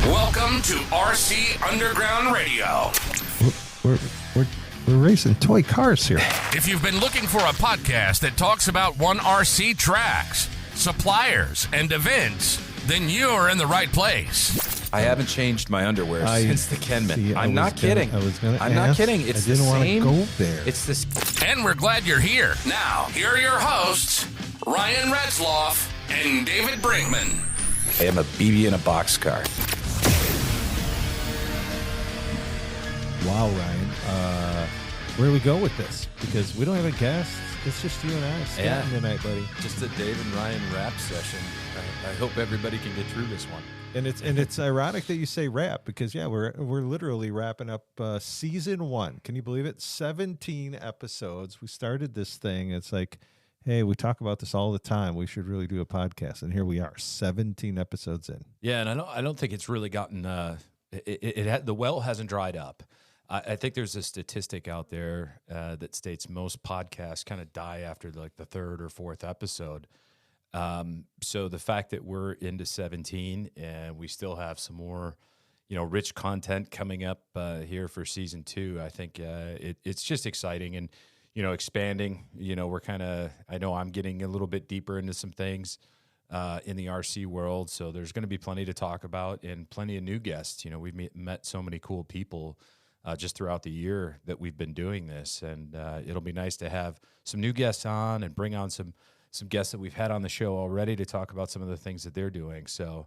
Welcome to RC Underground Radio. We're racing toy cars here. If you've been looking for a podcast that talks about one RC tracks, suppliers, and events, then you're in the right place. I haven't changed my underwear since the Kenman. I'm not kidding. I'm not kidding. It's the same. I didn't want to go there. It's this. And we're glad you're here. Now, here are your hosts, Ryan Retzloff and David Brinkman. I am a BB in a boxcar. Wow, Ryan. Where do we go with this? Because we don't have a guest. It's just you and I standing tonight, buddy. Just a Dave and Ryan rap session. I hope everybody can get through this one. And it's ironic that you say rap because we're literally wrapping up season 1. Can you believe it? 17 episodes. We started this thing. It's like, hey, we talk about this all the time. We should really do a podcast, and here we are, 17 episodes in. Yeah, and I don't think it's really gotten. The well hasn't dried up. I think there's a statistic out there that states most podcasts kind of die after like the 3rd or 4th episode. So the fact that we're into 17 and we still have some more, rich content coming up here for season 2, I think it's just exciting and, expanding. We're I know I'm getting a little bit deeper into some things in the RC world. So there's going to be plenty to talk about and plenty of new guests. We've met so many cool people just throughout the year that we've been doing this. And it'll be nice to have some new guests on and bring on some guests that we've had on the show already to talk about some of the things that they're doing. So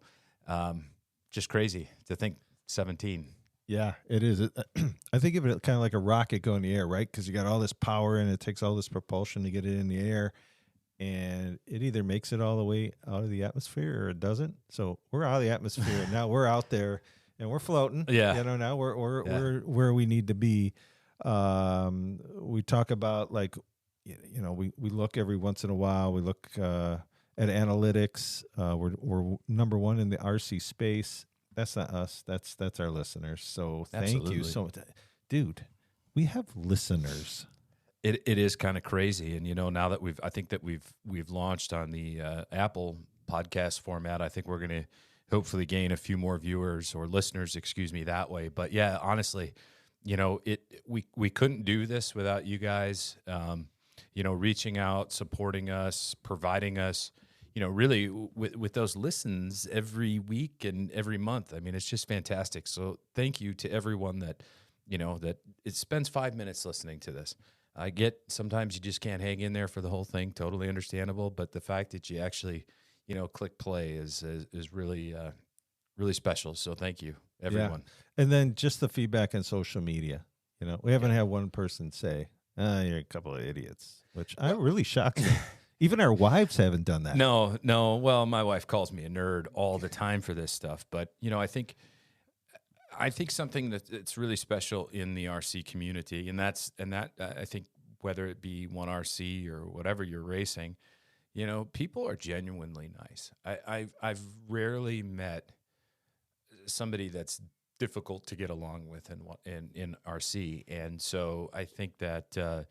just crazy to think 17. Yeah, it is. I think of it kind of like a rocket going in the air, right? Because you got all this power and it takes all this propulsion to get it in the air. And it either makes it all the way out of the atmosphere or it doesn't. So we're out of the atmosphere and now we're out there and we're floating. Yeah. Now we're where we need to be. We talk about like, we look every once in a while. We look at analytics. We're number 1 in the RC space. That's not us. That's our listeners. So thank you so much, dude. We have listeners. It is kind of crazy, and now that we've launched on the Apple podcast format, I think we're going to hopefully gain a few more viewers or listeners, that way. But yeah, honestly, we couldn't do this without you guys. Reaching out, supporting us, providing us, really with those listens every week and every month. I mean, it's just fantastic. So thank you to everyone that it spends 5 minutes listening to this. I get sometimes you just can't hang in there for the whole thing. Totally understandable. But the fact that you actually, click play is really, really special. So thank you, everyone. Yeah. And then just the feedback on social media. We haven't had one person say, you're a couple of idiots, which really shocks me. Even our wives haven't done that. No. Well, my wife calls me a nerd all the time for this stuff. But, I think something that's really special in the RC community, and that I think whether it be one RC or whatever you're racing, people are genuinely nice. I've rarely met somebody that's difficult to get along with in RC, and so I think that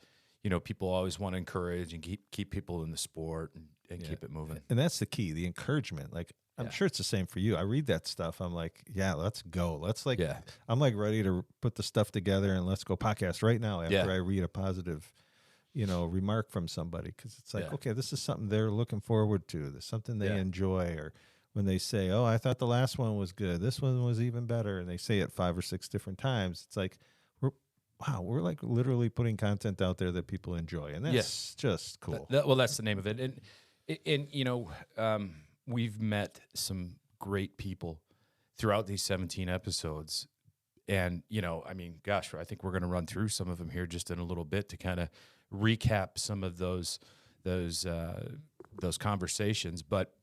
people always want to encourage and keep people in the sport and keep it moving. And that's the key, the encouragement. Like, I'm sure it's the same for you. I read that stuff. I'm like, let's go. I'm like ready to put the stuff together and let's go podcast right now after I read a positive, remark from somebody. Cause it's like, okay, this is something they're looking forward to. There's something they enjoy. Or when they say, oh, I thought the last one was good. This one was even better. And they say it 5 or 6 different times. It's like, we're like literally putting content out there that people enjoy. And that's just cool. That's the name of it. And we've met some great people throughout these 17 episodes. And, I think we're going to run through some of them here just in a little bit to kind of recap some of those conversations. But,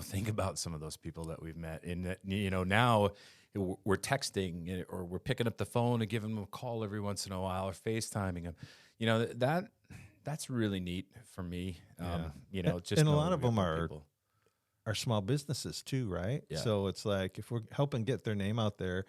think about some of those people that we've met. And, now we're texting or we're picking up the phone and giving them a call every once in a while or FaceTiming them. That's really neat for me. Just and a lot of them are small businesses too, right? Yeah. So it's like if we're helping get their name out there,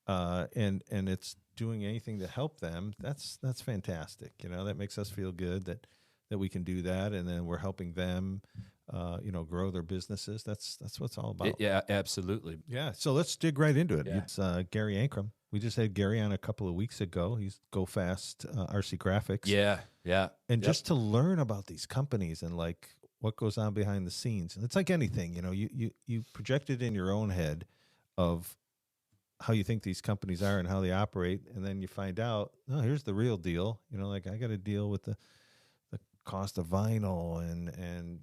and it's doing anything to help them, that's fantastic. That makes us feel good that we can do that, and then we're helping them grow their businesses. That's what it's all about. Yeah, absolutely. Yeah. So let's dig right into it. Yeah. It's Gary Ankrum. We just had Gary on a couple of weeks ago. He's Go Fast RC Graphics. Yeah. And just to learn about these companies and like what goes on behind the scenes. And it's like anything, you project it in your own head of how you think these companies are and how they operate, and then you find out, oh, here's the real deal. Like I got to deal with the cost of vinyl and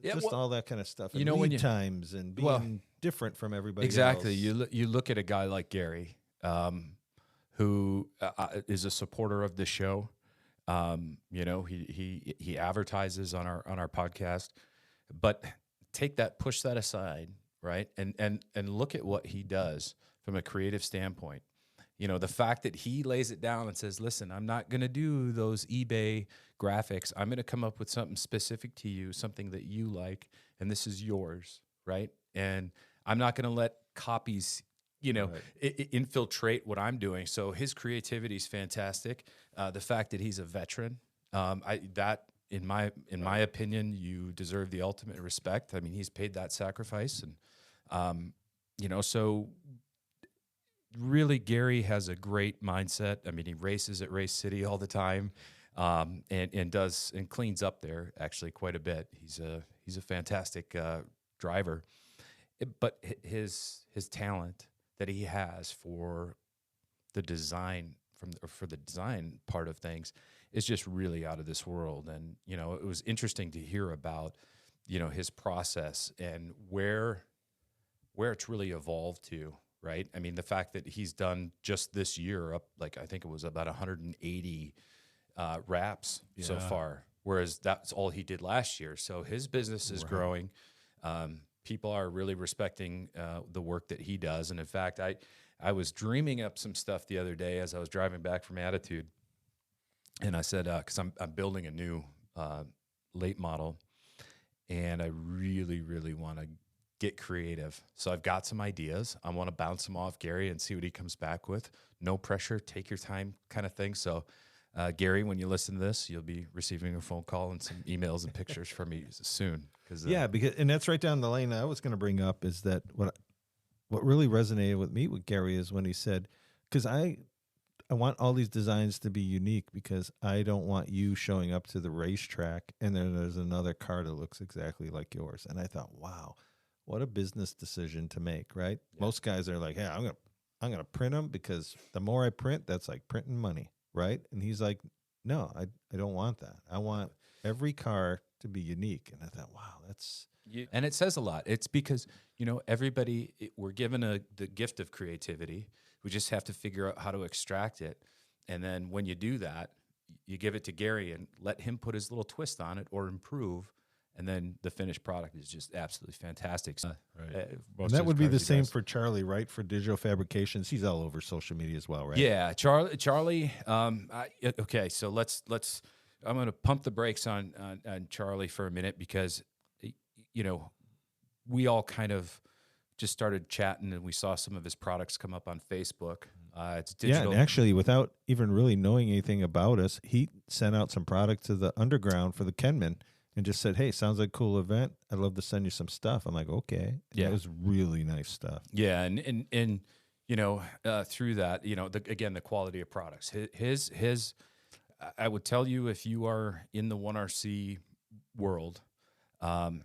just all that kind of stuff. And lead times and being different from everybody exactly. else. You look at a guy like Gary, who is a supporter of the show. He advertises on our podcast, but push that aside, right? And look at what he does from a creative standpoint. The fact that he lays it down and says, listen, I'm not going to do those eBay graphics. I'm going to come up with something specific to you, something that you like, and this is yours, right? And I'm not going to let copies, infiltrate what I'm doing. So his creativity is fantastic. The fact that he's a veteran, in my opinion, you deserve the ultimate respect. I mean, he's paid that sacrifice, and so really, Gary has a great mindset. I mean, he races at Race City all the time, and cleans up there actually quite a bit. He's a fantastic driver, but his talent that he has for the design for the design part of things is just really out of this world. And it was interesting to hear about his process and where it's really evolved to. Right. I mean, the fact that he's done just this year I think it was about 180 wraps so far, whereas that's all he did last year. So his business is growing. People are really respecting the work that he does. And in fact, I was dreaming up some stuff the other day as I was driving back from Attitude. And I said, because I'm building a new late model, and I really, really want to get creative. So I've got some ideas. I want to bounce them off Gary and see what he comes back with. No pressure, take your time kind of thing. So Gary, when you listen to this, you'll be receiving a phone call and some emails and pictures from me soon. And that's right down the lane I was going to bring up is that what really resonated with me with Gary is when he said, because I want all these designs to be unique because I don't want you showing up to the racetrack and then there's another car that looks exactly like yours. And I thought, wow, what a business decision to make, right? Yeah. Most guys are like, hey, I'm gonna print them because the more I print, that's like printing money, right? And he's like, no, I don't want that. I want every car to be unique. And I thought, wow, that's... And it says a lot. It's because, everybody, we're given the gift of creativity. We just have to figure out how to extract it. And then when you do that, you give it to Gary and let him put his little twist on it or improve. And then the finished product is just absolutely fantastic. Right. And that would be the same for Charlie, right? For Digital Fabrications, he's all over social media as well, right? Yeah, Charlie. Okay, so let's. I'm going to pump the brakes on Charlie for a minute because, we all kind of just started chatting and we saw some of his products come up on Facebook. It's digital. Yeah, and actually, without even really knowing anything about us, he sent out some product to the underground for the Kenman. And just said, hey, sounds like a cool event. I'd love to send you some stuff. I'm like, okay. Yeah. It was really nice stuff. Yeah. And through that, the quality of products. His I would tell you, if you are in the 1RC world,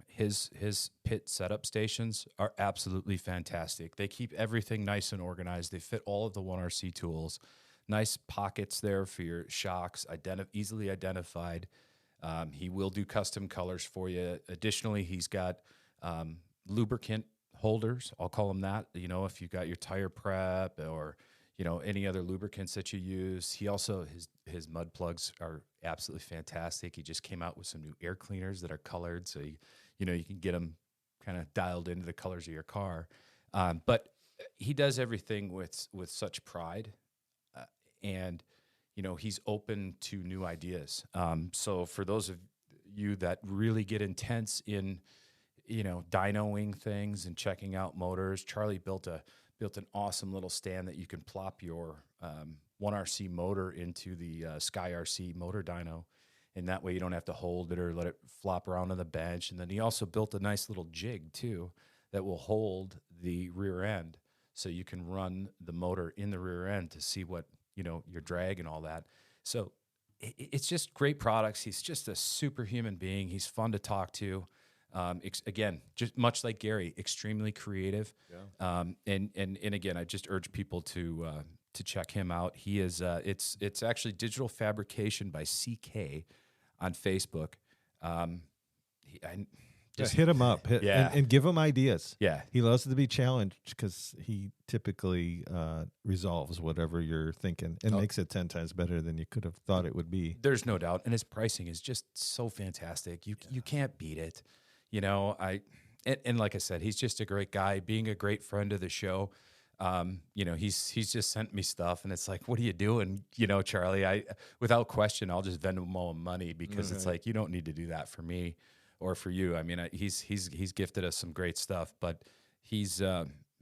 his pit setup stations are absolutely fantastic. They keep everything nice and organized. They fit all of the 1RC tools. Nice pockets there for your shocks, easily identified. He will do custom colors for you. Additionally, he's got lubricant holders. I'll call them that. If you've got your tire prep or, any other lubricants that you use. He also, his mud plugs are absolutely fantastic. He just came out with some new air cleaners that are colored. So, you can get them kind of dialed into the colors of your car. But he does everything with such pride and he's open to new ideas. So for those of you that really get intense in, dynoing things and checking out motors, Charlie built an awesome little stand that you can plop your 1RC motor into the Sky RC motor dyno. and that way you don't have to hold it or let it flop around on the bench. And then he also built a nice little jig too that will hold the rear end, so you can run the motor in the rear end to see what, your drag and all that. So it's just great products. He's just a superhuman being. He's fun to talk to. Again, just much like Gary, extremely creative. Yeah. And again, I just urge people to check him out. He is it's actually Digital Fabrication by CK on Facebook. Just hit him up, and give him ideas. Yeah, he loves to be challenged because he typically resolves whatever you're thinking and makes it 10 times better than you could have thought it would be. There's no doubt, and his pricing is just so fantastic. You can't beat it. And like I said, he's just a great guy. Being a great friend of the show. He's just sent me stuff, and it's like, what are you doing? Charlie, without question, I'll just Venmo him money, because it's like, you don't need to do that for me or for you. I mean, he's gifted us some great stuff, but he's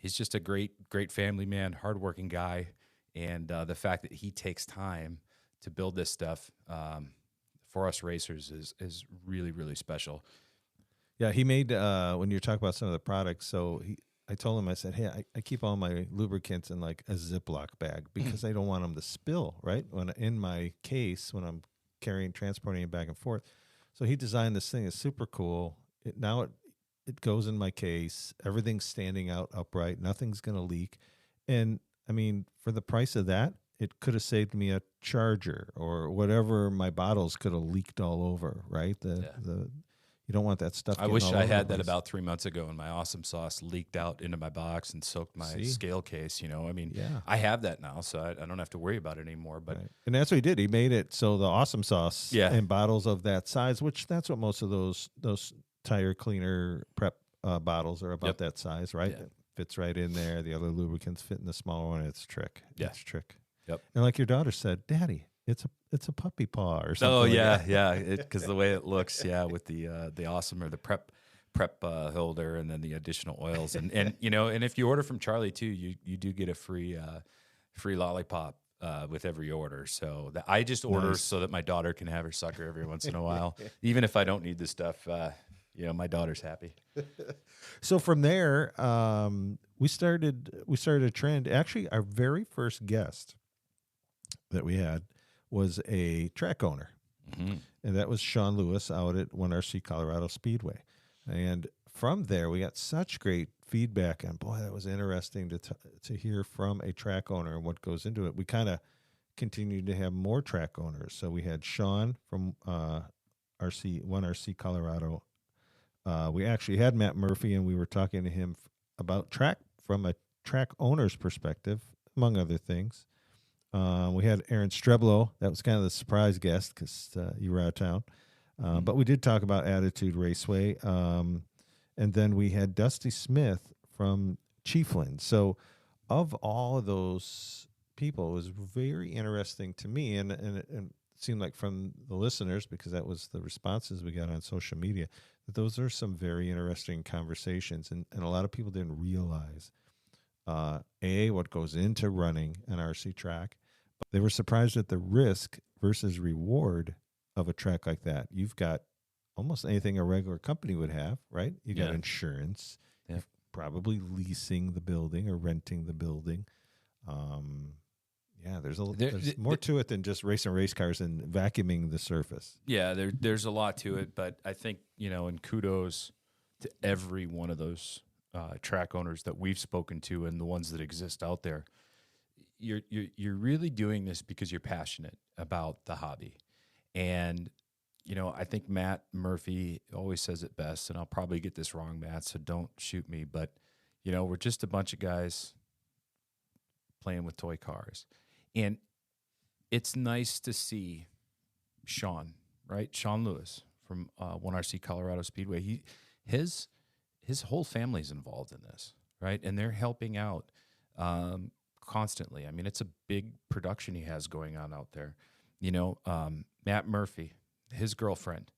just a great family man, hardworking guy. And the fact that he takes time to build this stuff for us racers is really, really special. Yeah. He made, when you're talking about some of the products, so I told him, I said, hey, I keep all my lubricants in like a Ziploc bag because I don't want them to spill, right? In my case, when I'm transporting it back and forth. So he designed this thing. It's super cool. Now it goes in my case. Everything's standing out upright. Nothing's going to leak. And I mean, for the price of that, it could have saved me a charger or whatever. My bottles could have leaked all over, right? You don't want that stuff. I wish I had that about 3 months ago, and my awesome sauce leaked out into my box and soaked my scale case. I have that now, so I don't have to worry about it anymore. But and that's what he did. He made it so the awesome sauce in bottles of that size, which that's what most of those tire cleaner prep bottles are about that size, right? Yeah. It fits right in there. The other lubricants fit in the smaller one. It's a trick. Yeah. It's a trick. Yep. And like your daughter said, Daddy, it's a puppy paw or something. Oh like yeah, because the way it looks, with the awesome or the prep holder, and then the additional oils, and if you order from Charlie too, you do get a free lollipop with every order. So I just order so that my daughter can have her sucker every once in a while, even if I don't need the stuff. My daughter's happy. So from there, we started a trend. Actually, our very first guest that we had was a track owner, and that was Sean Lewis out at 1RC Colorado Speedway. And from there, we got such great feedback, and boy, that was interesting to hear from a track owner and what goes into it. We kind of continued to have more track owners. So we had Sean from 1RC Colorado. We actually had Matt Murphy, and we were talking to him about track from a track owner's perspective, among other things. We had Aaron Streblo. That was kind of the surprise guest because you were out of town. But we did talk about Attitude Raceway. And then we had Dusty Smith from Chiefland. So of all of those people, it was very interesting to me. And it seemed like from the listeners, because that was the responses we got on social media, that those are some very interesting conversations. And a lot of people didn't realize what goes into running an RC track. But they were surprised at the risk versus reward of a track like that. You've got almost anything a regular company would have, right? You got insurance, probably leasing the building or renting the building. There's more to it than just racing race cars and vacuuming the surface. Yeah, there's a lot to it, but I think, and kudos to every one of those track owners that we've spoken to and the ones that exist out there. You're really doing this because you're passionate about the hobby. And, I think Matt Murphy always says it best, and I'll probably get this wrong, Matt, so don't shoot me. But, we're just a bunch of guys playing with toy cars. And it's nice to see Sean, right? Sean Lewis from 1RC Colorado Speedway. His whole family's involved in this, right? And they're helping out constantly. I mean, it's a big production he has going on out there. Matt Murphy, his girlfriend,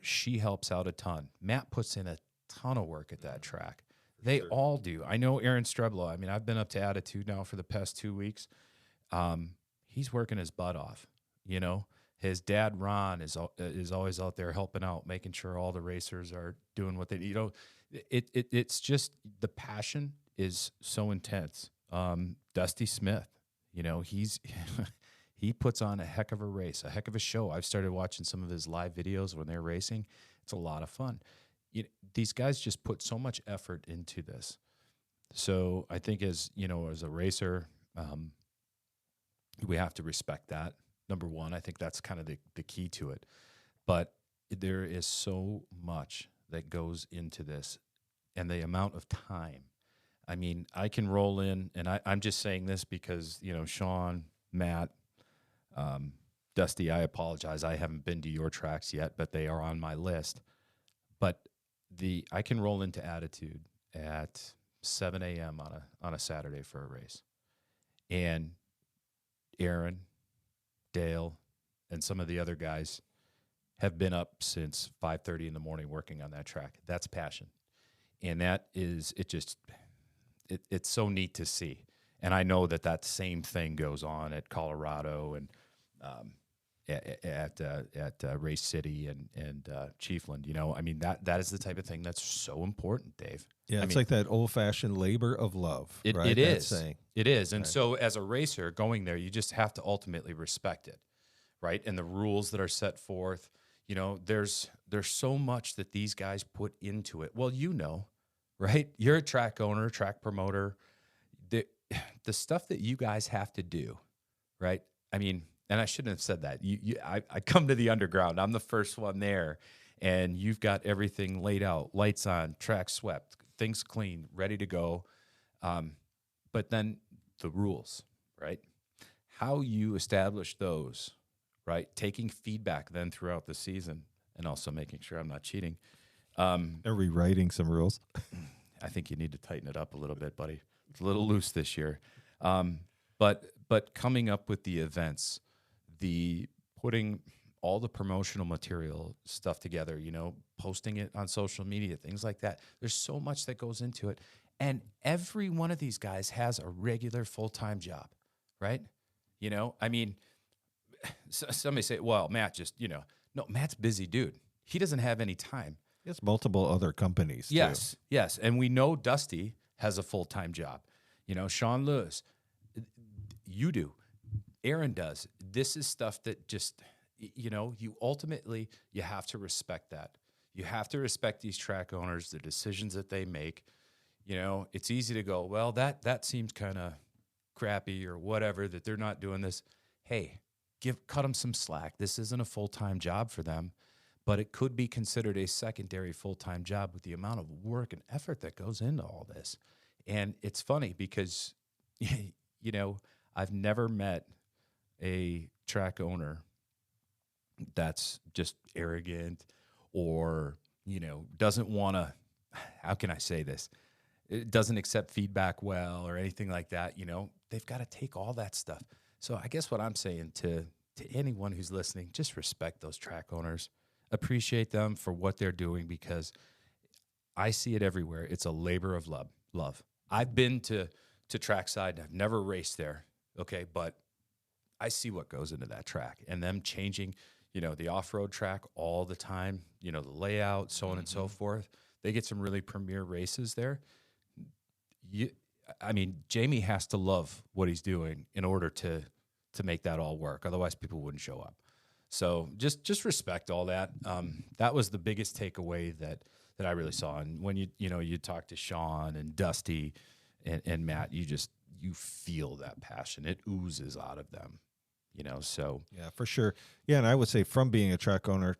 she helps out a ton. Matt puts in a ton of work at that track. They all do. I know Aaron Streblo. I mean, I've been up to Attitude now for the past 2 weeks. He's working his butt off, His dad, Ron, is always out there helping out, making sure all the racers are doing what they, it's just the passion is so intense. Dusty Smith, he puts on a heck of a race, a heck of a show. I've started watching some of his live videos when they're racing. It's a lot of fun. These guys just put so much effort into this. So I think as a racer, we have to respect that. Number one, I think that's kind of the key to it. But there is so much that goes into this and the amount of time. I mean, I can roll in, and I'm just saying this because, Sean, Matt, Dusty, I apologize. I haven't been to your tracks yet, but they are on my list. But I can roll into Attitude at 7 a.m. on a Saturday for a race. And Aaron, Dale, and some of the other guys have been up since 5:30 in the morning working on that track. That's passion. And that is, it's so neat to see. And I know that same thing goes on at Colorado and at Race City and Chiefland. I mean, that is the type of thing that's so important, Dave. Yeah, it's like that old-fashioned labor of love. Right? It is. It is. And so as a racer going there, you just have to ultimately respect it, right? And the rules that are set forth, there's so much that these guys put into it. Well, right? You're a track owner, track promoter. The stuff that you guys have to do, right? I mean, and I shouldn't have said that. I come to the underground. I'm the first one there, and you've got everything laid out, lights on, track swept, things clean, ready to go. But then the rules, right? How you establish those, right? Taking feedback then throughout the season, and also making sure I'm not cheating. And rewriting some rules. I think you need to tighten it up a little bit, buddy. It's a little loose this year. But coming up with the events, the putting all the promotional material stuff together, posting it on social media, things like that. There's so much that goes into it. And every one of these guys has a regular full-time job, right? I mean, somebody say, well, Matt no, Matt's busy dude. He doesn't have any time. He has multiple other companies. Yes, too. yes. And we know Dusty has a full-time job. Sean Lewis, you do. Aaron does. This is stuff that just, you ultimately, you have to respect that. You have to respect these track owners, the decisions that they make. It's easy to go, well, that seems kind of crappy or whatever, that they're not doing this. Hey, cut them some slack. This isn't a full-time job for them, but it could be considered a secondary full-time job with the amount of work and effort that goes into all this. And it's funny because, I've never met a track owner that's just arrogant or, doesn't want to, how can I say this? It doesn't accept feedback well or anything like that. They've got to take all that stuff. So I guess what I'm saying to anyone who's listening, just respect those track owners, appreciate them for what they're doing, because I see it everywhere. It's a labor of love. I've been to trackside. I've never raced there. Okay. But I see what goes into that track and them changing, the off-road track all the time, the layout, so on and so forth. They get some really premier races there. Jamie has to love what he's doing in order to make that all work. Otherwise people wouldn't show up. So just respect all that. That was the biggest takeaway that I really saw. And when you talk to Sean and Dusty and Matt, you feel that passion. It oozes out of them, so. Yeah, for sure. Yeah. And I would say from being a track owner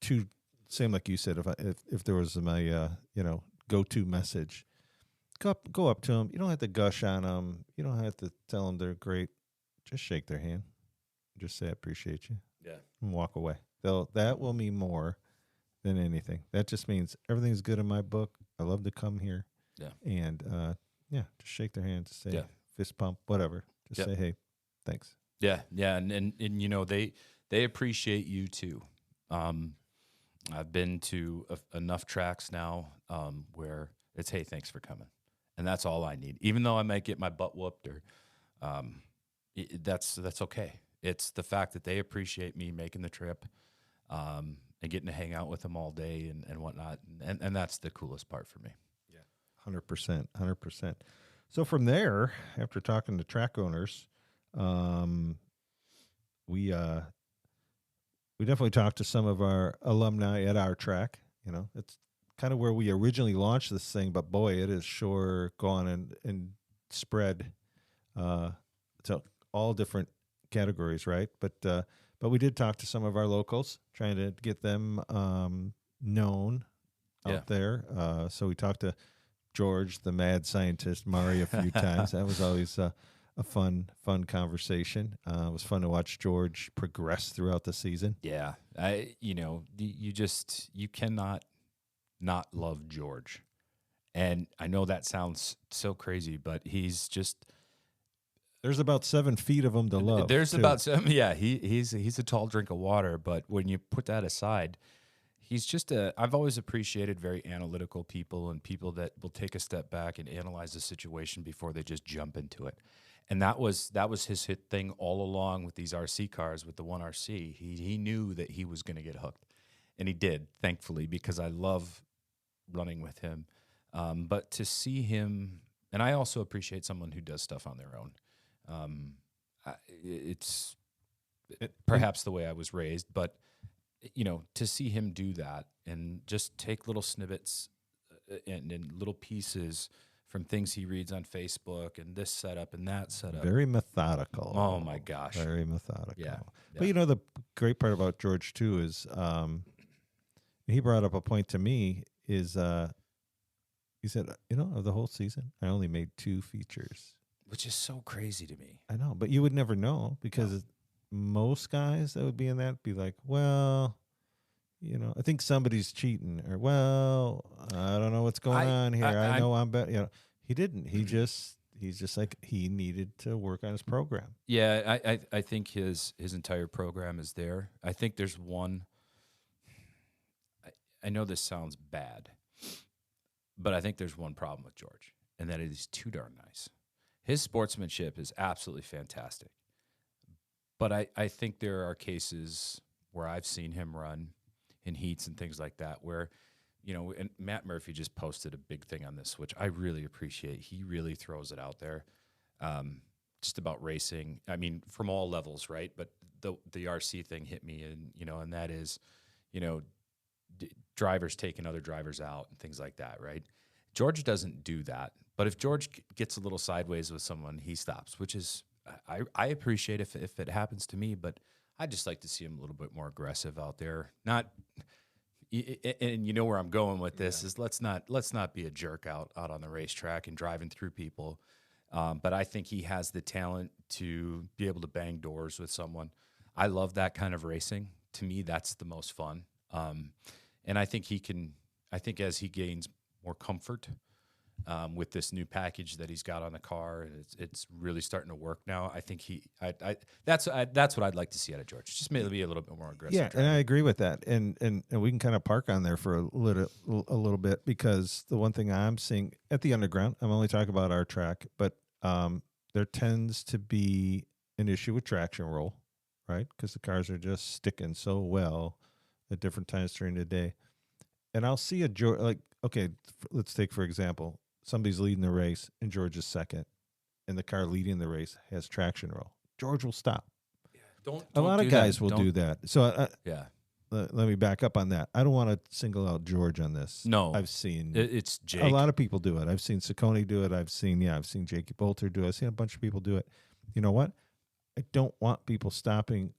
to, same like you said, if there was my, go-to message, go up to them. You don't have to gush on them. You don't have to tell them they're great. Just shake their hand. Just say, I appreciate you. Yeah. And walk away. That will mean more than anything. That just means everything's good in my book. I love to come here. Yeah. And, just shake their hand. Just say, fist pump, whatever. Just say, hey, thanks. Yeah. Yeah. And they appreciate you too. I've been to enough tracks now where it's, hey, thanks for coming. And that's all I need. Even though I might get my butt whooped or that's okay. It's the fact that they appreciate me making the trip, and getting to hang out with them all day and whatnot. And that's the coolest part for me. Yeah, 100%, 100%. So from there, after talking to track owners, we definitely talked to some of our alumni at our track. It's kind of where we originally launched this thing, but boy, it has sure gone and spread to all different categories, right? But we did talk to some of our locals, trying to get them known out there. So we talked to George, the mad scientist, Mari, a few times. That was always a fun conversation. It was fun to watch George progress throughout the season. Yeah, you cannot not love George, and I know that sounds so crazy, but he's just. There's about 7 feet of him to love. There's too. about 7. Yeah, he's a tall drink of water. But when you put that aside, he's just I've always appreciated very analytical people and people that will take a step back and analyze the situation before they just jump into it. And that was his hit thing all along with these RC cars, with the 1RC. He knew that he was going to get hooked, and he did, thankfully, because I love running with him. But to see him, and I also appreciate someone who does stuff on their own. It's perhaps the way I was raised, but to see him do that and just take little snippets and little pieces from things he reads on Facebook and this setup and that setup. Very methodical. Oh my gosh. Very methodical. Yeah. But the great part about George too is he brought up a point to me is he said, of the whole season, I only made 2 features. Which is so crazy to me. I know, but you would never know because most guys that would be in that be like, well, I think somebody's cheating, or well, I don't know what's going on here. I know I'm better. He didn't. He's just like he needed to work on his program. Yeah, I think his entire program is there. I think there's one. I know this sounds bad, but I think there's one problem with George, and that is he's too darn nice. His sportsmanship is absolutely fantastic. But I think there are cases where I've seen him run in heats and things like that where, and Matt Murphy just posted a big thing on this, which I really appreciate. He really throws it out there just about racing. I mean, from all levels, right? But the RC thing hit me, and that is, drivers taking other drivers out and things like that, right? George doesn't do that. But if George gets a little sideways with someone, he stops, which is I appreciate if it happens to me, but I just like to see him a little bit more aggressive out there. Not, and where I'm going with this is let's not be a jerk out on the racetrack and driving through people. But I think he has the talent to be able to bang doors with someone. I love that kind of racing. To me, that's the most fun. And I think he can. I think as he gains more comfort. With this new package that he's got on the car, and it's really starting to work now. I think that's what I'd like to see out of George. Just maybe a little bit more aggressive. Yeah, and I agree with that. And we can kind of park on there for a little bit because the one thing I'm seeing at the underground, I'm only talking about our track, but there tends to be an issue with traction roll, right? Because the cars are just sticking so well at different times during the day. And I'll see a George let's take for example. Somebody's leading the race and George is second, and the car leading the race has traction roll. George will stop. Yeah, a lot of guys will do that. So let me back up on that. I don't want to single out George on this. No, I've seen it's Jake. A lot of people do it. I've seen Ciccone do it. I've seen Jakey Bolter do it. I've seen a bunch of people do it. You know what? I don't want people stopping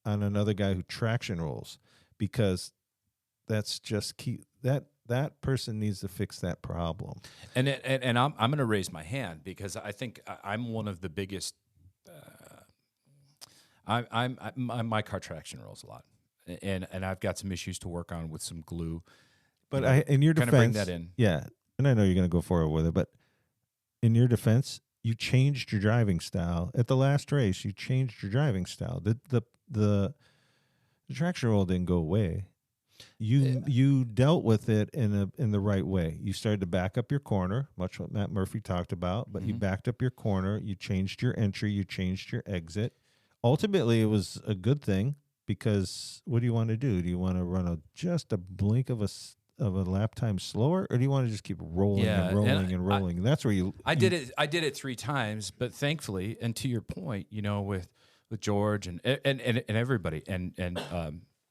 on another guy who traction rolls because that's just key. That person needs to fix that problem. And I'm going to raise my hand because I think I'm one of the biggest. My car traction rolls a lot, and I've got some issues to work on with some glue. But in your defense, bring that in. Yeah, and I know you're going to go forward with it, but in your defense, you changed your driving style at the last race. You changed your driving style. The traction roll didn't go away. You dealt with it in the right way. You started to back up your corner, much what Matt Murphy talked about, but you backed up your corner, you changed your entry, you changed your exit. ultimately, it was a good thing because what do you want to do? Do you want to run just a blink of a lap time slower, or do you want to just keep rolling and rolling and rolling? That's where I did it 3 times, but thankfully, and to your point, with George and everybody and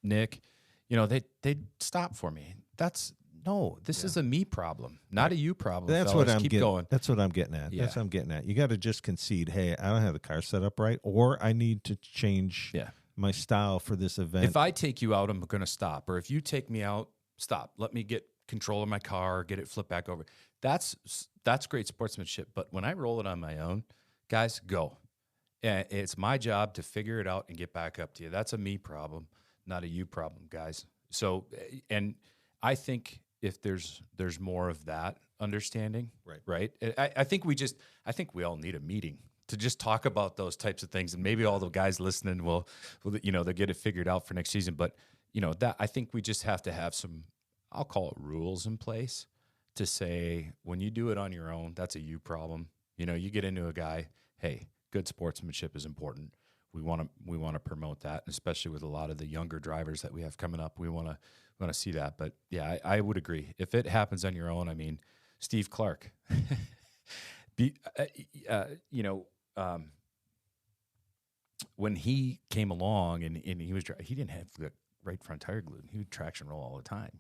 Nick, they stopped for me. This is a me problem, not a you problem. That's fellas. what I'm Keep getting. going. That's what I'm getting at. Yeah. That's what I'm getting at. You got to just concede. Hey, I don't have the car set up right, or I need to change my style for this event. If I take you out, I'm going to stop. Or if you take me out, stop. Let me get control of my car, get it flipped back over. That's great sportsmanship. But when I roll it on my own, guys, go. And it's my job to figure it out and get back up to you. That's a me problem, not a you problem, guys. So, and I think if there's more of that understanding, right? I think we all need a meeting to just talk about those types of things, and maybe all the guys listening will they'll get it figured out for next season. But that I think we just have to have some, I'll call it rules in place to say when you do it on your own, that's a you problem. You get into a guy, hey, good sportsmanship is important. We want to promote that, especially with a lot of the younger drivers that we have coming up. We want to see that. But yeah, I would agree. If it happens on your own, I mean, Steve Clark, when he came along and he didn't have the right front tire glued. He would traction roll all the time,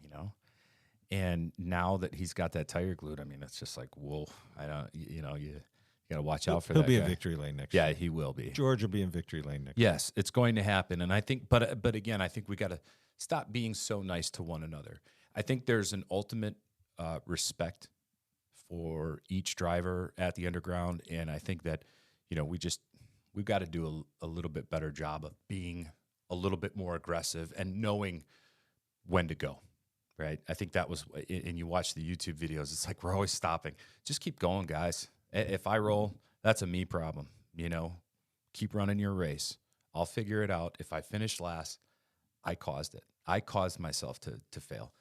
And now that he's got that tire glued, I mean, it's just like, whoa, I don't, you got to watch out for that. He'll be guy. in victory lane next year. Yeah, he will be. George will be in victory lane next year. Yes, it's going to happen. And I think, but again, I think we got to stop being so nice to one another. I think there's an ultimate respect for each driver at the underground. And I think that, we've got to do a little bit better job of being a little bit more aggressive and knowing when to go. Right. I think that was, and you watch the YouTube videos, it's like, we're always stopping. Just keep going, guys. If I roll, that's a me problem, keep running your race. I'll figure it out. If I finish last, I caused it. I caused myself to fail.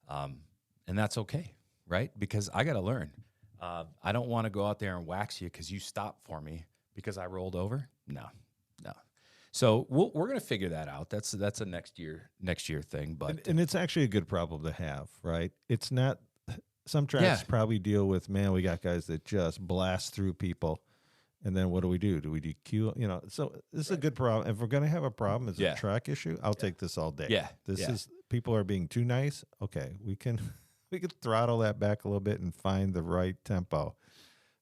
And that's okay. Right. Because I got to learn. I don't want to go out there and wax you because you stopped for me because I rolled over. No. So we're going to figure that out. That's a next year thing. But and it's actually a good problem to have, right? It's not. Some tracks probably deal with, man, we got guys that just blast through people, and then what do? Do we DQ? So this is a good problem. If we're going to have a problem, it's a track issue. I'll take this all day. Yeah, this is people are being too nice. Okay, we can throttle that back a little bit and find the right tempo.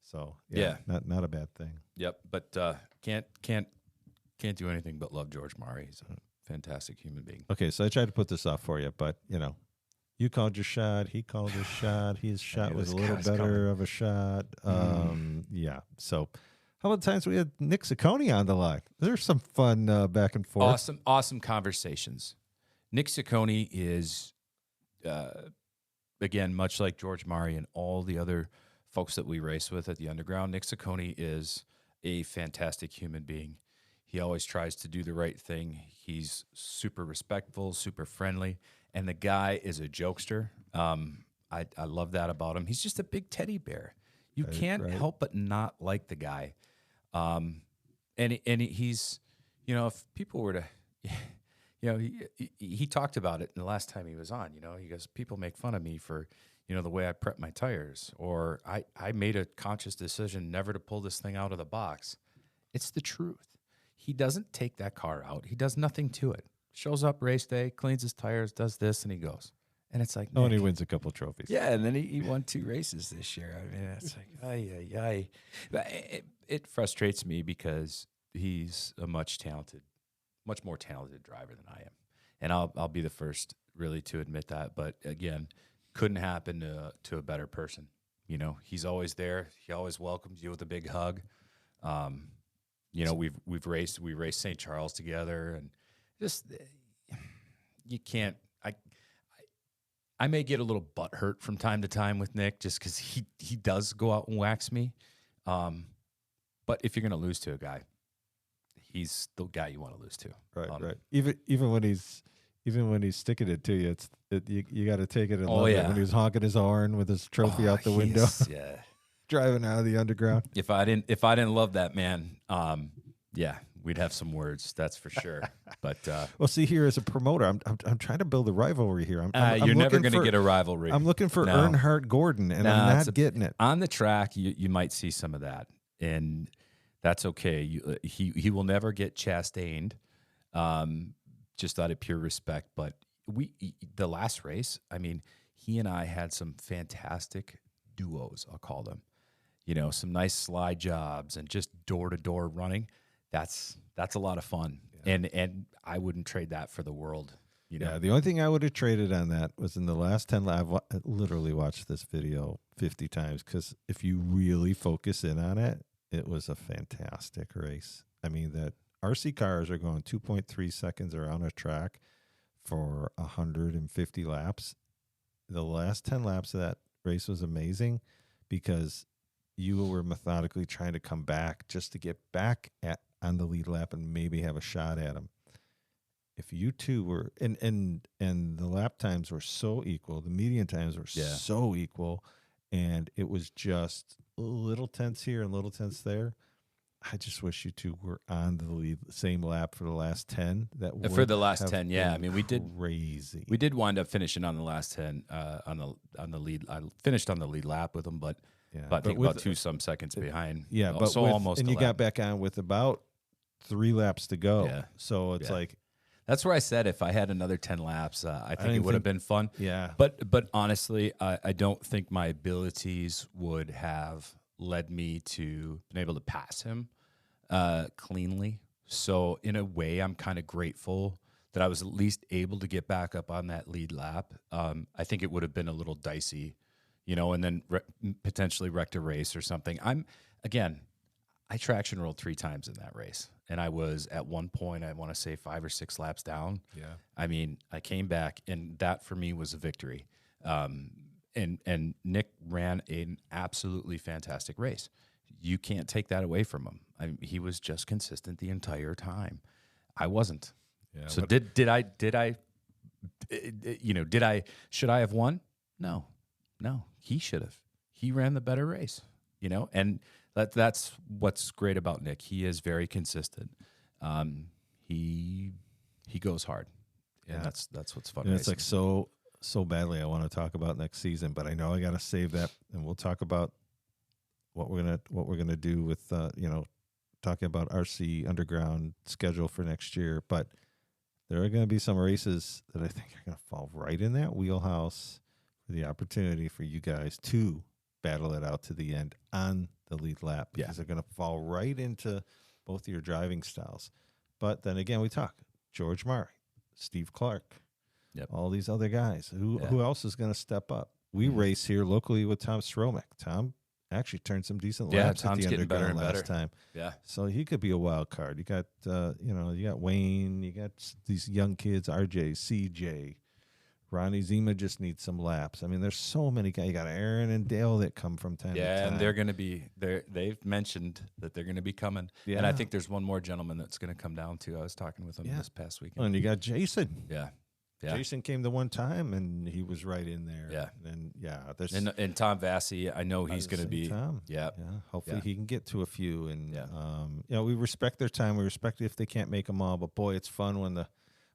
So not a bad thing. Yep, but can't do anything but love George Murray. He's a fantastic human being. Okay, so I tried to put this off for you, but you called your shot. He called his shot. His shot was a little better of a shot. Yeah. So, how about the times we had Nick Ciccone on the line? There's some fun back and forth. Awesome conversations. Nick Ciccone is, again, much like George Murray and all the other folks that we race with at the Underground. Nick Ciccone is a fantastic human being. He always tries to do the right thing. He's super respectful, super friendly. And the guy is a jokester. I love that about him. He's just a big teddy bear. You can't help but not like the guy. And he's, if people were to, he talked about it in the last time he was on. He goes, people make fun of me for, the way I prep my tires, or I made a conscious decision never to pull this thing out of the box. It's the truth. He doesn't take that car out. He does nothing to it. Shows up race day, cleans his tires, does this, and he goes. And it's like, and he wins a couple trophies. Yeah, and then he won 2 races this year. I mean, it's like, ay. But it frustrates me because he's a much more talented driver than I am. And I'll be the first really to admit that. But again, couldn't happen to a better person. He's always there. He always welcomes you with a big hug. We raced St. Charles together, and just you can't. I may get a little butthurt from time to time with Nick just because he does go out and wax me. But if you're going to lose to a guy, he's the guy you want to lose to. Right. Even when he's sticking it to you, you got to take it and love it. When he was honking his horn with his trophy out the window, driving out of the Underground. If I didn't love that man, we'd have some words, that's for sure. But well, see, here as a promoter, I'm trying to build a rivalry here. You're never going to get a rivalry. I'm looking for Earnhardt Gordon, and I'm not getting it. On the track, you might see some of that, and that's okay. He will never get Chastained, just out of pure respect. But the last race, I mean, he and I had some fantastic duos, I'll call them. Some nice slide jobs and just door-to-door running. That's a lot of fun. Yeah. And I wouldn't trade that for the world. Yeah, the only thing I would have traded on that was in the last 10 laps. I literally watched this video 50 times because if you really focus in on it, it was a fantastic race. I mean, that RC cars are going 2.3 seconds around a track for 150 laps. The last 10 laps of that race was amazing because you were methodically trying to come back just to get back on the lead lap and maybe have a shot at him. If you two were and the lap times were so equal, the median times were so equal, and it was just little tenths here and little tenths there. I just wish you two were on the lead, same lap for the last 10. For the last 10, yeah. I mean, we did crazy. We did wind up finishing on the last 10 on the lead. I finished on the lead lap with them, but I think about 2 seconds behind. Yeah, but so almost. And you got back on with about 3 laps to go. Yeah. So it's like. That's where I said if I had another 10 laps, I think it would have been fun. Yeah. But honestly, I don't think my abilities would have led me to been able to pass him cleanly. So in a way, I'm kind of grateful that I was at least able to get back up on that lead lap. I think it would have been a little dicey, and then potentially wrecked a race or something. I traction rolled 3 times in that race. And I was at one point, I want to say 5 or 6 laps down. Yeah. I mean, I came back, and that for me was a victory. And Nick ran an absolutely fantastic race. You can't take that away from him. He was just consistent the entire time. I wasn't. Yeah, so should I have won? No, he should have. He ran the better race, and that's what's great about Nick. He is very consistent. He goes hard. Yeah, and that's what's fun. And it's like so badly I want to talk about next season, but I know I got to save that, and we'll talk about what we're gonna do with talking about RC Underground schedule for next year. But there are going to be some races that I think are going to fall right in that wheelhouse for the opportunity for you guys to battle it out to the end on the lead lap, because they're going to fall right into both of your driving styles. But then again, we talk George Murray, Steve Clark, all these other guys. Who else is going to step up? We race here locally with Tom Stromek. Tom actually turned some decent laps at the Underground last time. Yeah, so he could be a wild card. You got you got Wayne, you got these young kids, RJ, CJ. Ronnie Zima just needs some laps. I mean, there's so many guys. You got Aaron and Dale that come from time to time. Yeah, and they're going to be there. They've mentioned that they're going to be coming. Yeah. And I think there's one more gentleman that's going to come down too. I was talking with him this past weekend. And you got Jason. Yeah. Jason came the one time and he was right in there. Yeah. And there's and Tom Vassy, I know he's going to be. Tom. Yeah. Hopefully he can get to a few. And we respect their time. We respect it if they can't make them all. But boy, it's fun when the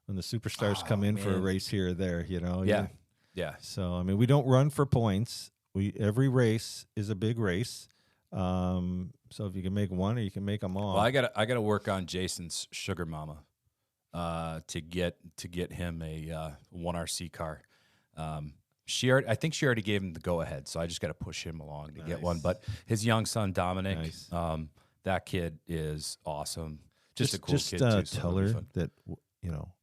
superstars come in for a race here or there, Yeah. So, I mean, we don't run for points. Every race is a big race. So if you can make one or you can make them all. Well, I gotta work on Jason's sugar mama to get him a 1RC car. I think she already gave him the go ahead, so I just got to push him along to get one. But his young son Dominic, that kid is awesome. Just a cool kid too. Tell her that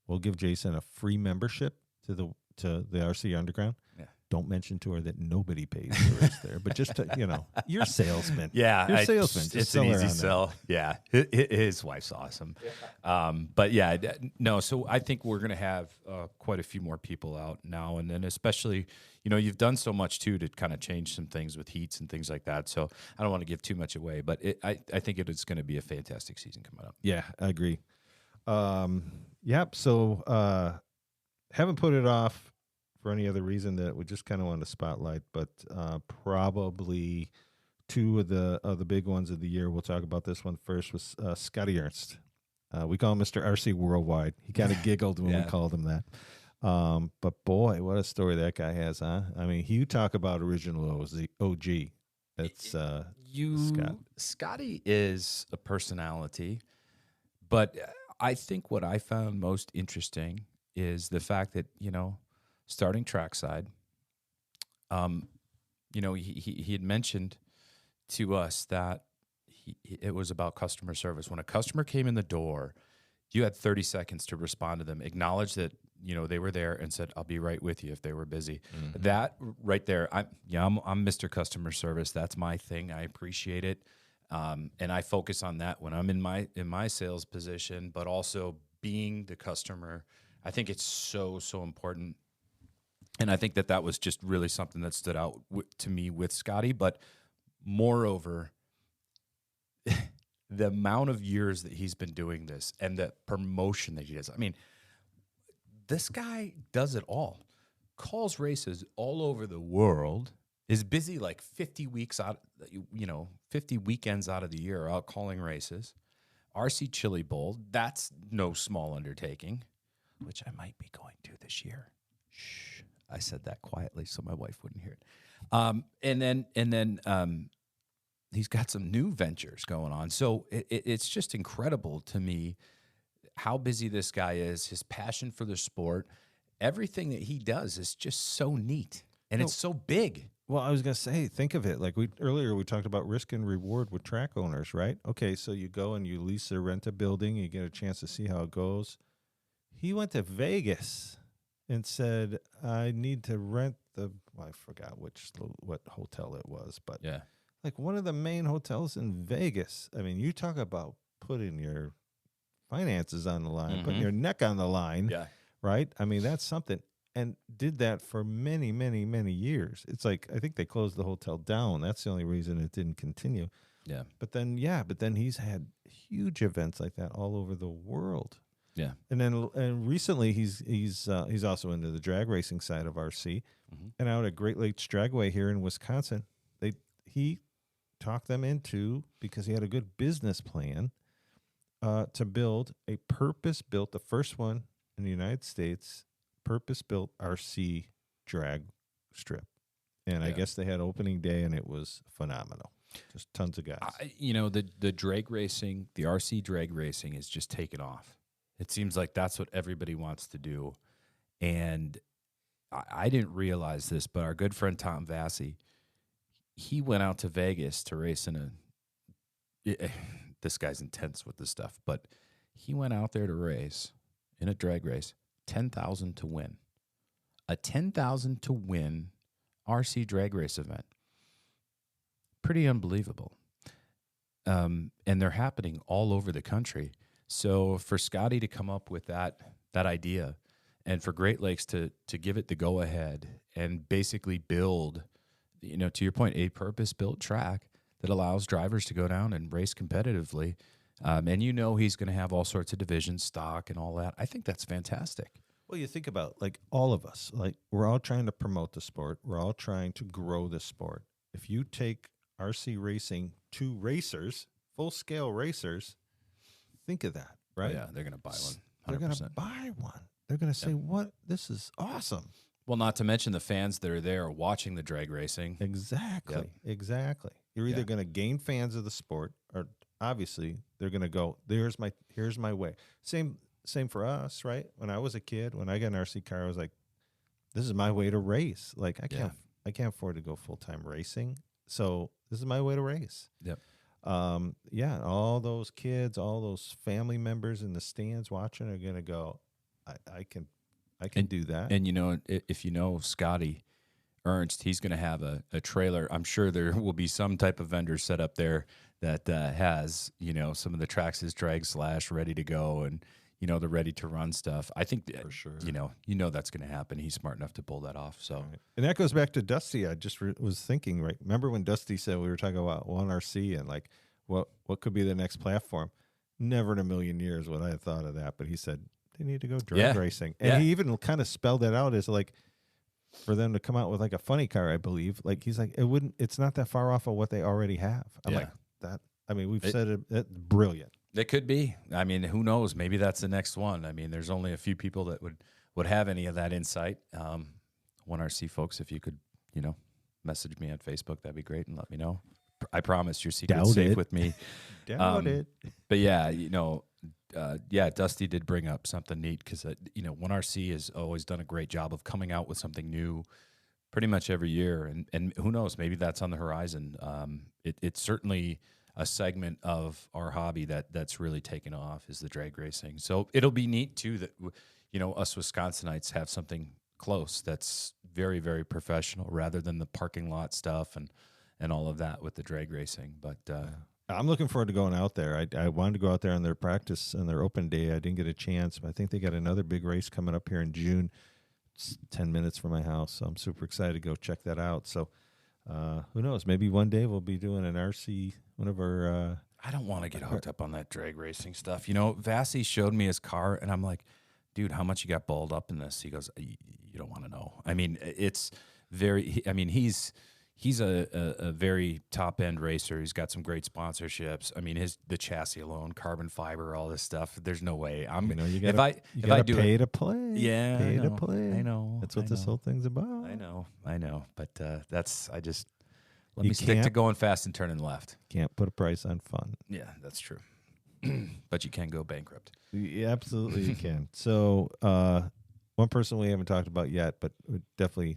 we'll give Jason a free membership to the RC Underground. Yeah. Don't mention to her that nobody pays for us there, but just you're a salesman. Yeah, you're a salesman. It's an easy sell. Yeah, his wife's awesome. Yeah. So I think we're going to have quite a few more people out now, and then especially, you've done so much too to kind of change some things with heats and things like that. So I don't want to give too much away, but I think it's going to be a fantastic season coming up. Yeah, I agree. So haven't put it off for any other reason that we just kind of want to spotlight, but probably 2 of the big ones of the year. We'll talk about this one first. Was Scotty Ernst We call him Mr. RC Worldwide. He kind of giggled when we called him that. But boy, what a story that guy has, huh? I mean, you talk about original OG. It's Scotty is a personality, but I think what I found most interesting is the fact that, starting trackside, he had mentioned to us that it was about customer service. When a customer came in the door, you had 30 seconds to respond to them, acknowledge that, they were there, and said, I'll be right with you if they were busy. Mm-hmm. That right there, I'm Mr. Customer Service. That's my thing. I appreciate it. And I focus on that when I'm in my sales position, but also being the customer. I think it's so, so important. And I think that was just really something that stood out to me with Scotty. But moreover, the amount of years that he's been doing this and the promotion that he does. I mean, this guy does it all. Calls races all over the world. Is busy like 50 weeks out, 50 weekends out of the year out calling races. RC Chili Bowl, that's no small undertaking, which I might be going to this year. Shh, I said that quietly so my wife wouldn't hear it. And then he's got some new ventures going on. So it's just incredible to me how busy this guy is, his passion for the sport. Everything that he does is just so neat, and it's so big. Well, I was going to say, think of it. Like earlier we talked about risk and reward with track owners, right? Okay, so you go and you lease or rent a building, you get a chance to see how it goes. He went to Vegas and said, I need to rent I forgot what hotel it was, but like one of the main hotels in Vegas. I mean, you talk about putting your finances on the line, putting your neck on the line, right? I mean, that's something. And did that for many, many, many years. It's like, I think they closed the hotel down. That's the only reason it didn't continue. Yeah. But then he's had huge events like that all over the world. Yeah. And recently he's also into the drag racing side of RC. Mm-hmm. And out at Great Lakes Dragway here in Wisconsin, he talked them into, because he had a good business plan, to build a purpose-built, the first one in the United States, purpose-built RC drag strip. And I guess they had opening day, and it was phenomenal. Just tons of guys. The drag racing, the RC drag racing is just taken off. It seems like that's what everybody wants to do. And I didn't realize this, but our good friend Tom Vassy, he went out to Vegas to race in this guy's intense with this stuff, but he went out there to race in a drag race, 10,000 to win. A 10,000 to win RC drag race event. Pretty unbelievable. And they're happening all over the country. So for Scotty to come up with that idea, and for Great Lakes to give it the go-ahead and basically build, to your point, a purpose-built track that allows drivers to go down and race competitively. And he's going to have all sorts of division stock and all that. I think that's fantastic. Well, you think about, like, all of us, like, we're all trying to promote the sport. We're all trying to grow the sport. If you take RC racing to racers, full-scale racers, think of that, right? Oh, yeah, they're going to buy one. 100%. They're going to buy one. They're going to say, what? This is awesome. Well, not to mention the fans that are there watching the drag racing. Exactly. Exactly. You're either going to gain fans of the sport, or obviously they're going to go, here's my way. Same for us, right? When I was a kid, when I got an RC car, I was like, this is my way to race. Like, I can't afford to go full-time racing. So this is my way to race. Yep. All those kids, all those family members in the stands watching are going to go, I can do that. And, if Scotty Ernst, he's going to have a trailer. I'm sure there will be some type of vendor set up there that has, some of the Traxxas drag slash ready to go and, the ready to run stuff. I think for sure, that's going to happen. He's smart enough to pull that off. So, right. And that goes back to Dusty. I just was thinking, right? Remember when Dusty said we were talking about OneRC and like what could be the next platform? Never in a million years would I have thought of that. But he said they need to go drag racing, and he even kind of spelled it out as like for them to come out with like a funny car. I believe, like he's like it's not that far off of what they already have. I'm like I mean, we've said it brilliant. It could be. I mean, who knows? Maybe that's the next one. I mean, there's only a few people that would have any of that insight. 1RC folks, if you could, message me on Facebook, that'd be great, and let me know. I promise your secret's safe with me. Doubt it. But yeah, Dusty did bring up something neat because 1RC has always done a great job of coming out with something new pretty much every year, and who knows, maybe that's on the horizon. It's certainly a segment of our hobby that's really taken off is the drag racing. So it'll be neat too that us Wisconsinites have something close that's very, very professional rather than the parking lot stuff and all of that with the drag racing. But I'm looking forward to going out there. I wanted to go out there on their practice and their open day. I didn't get a chance, but I think they got another big race coming up here in June. It's 10 minutes from my house, so I'm super excited to go check that out. So who knows? Maybe one day we'll be doing an RC, one of our... I don't want to get hooked up on that drag racing stuff. Vassy showed me his car, and I'm like, dude, how much you got balled up in this? He goes, you don't want to know. I mean, it's very... I mean, he's a very top end racer. He's got some great sponsorships. I mean, the chassis alone, carbon fiber, all this stuff. There's no way I'm. You gotta pay to play. Yeah, pay to play. I know. That's what this whole thing's about. I know. But let me stick to going fast and turning left. Can't put a price on fun. Yeah, that's true. But you can go bankrupt. Yeah, absolutely, you can. So one person we haven't talked about yet, but we definitely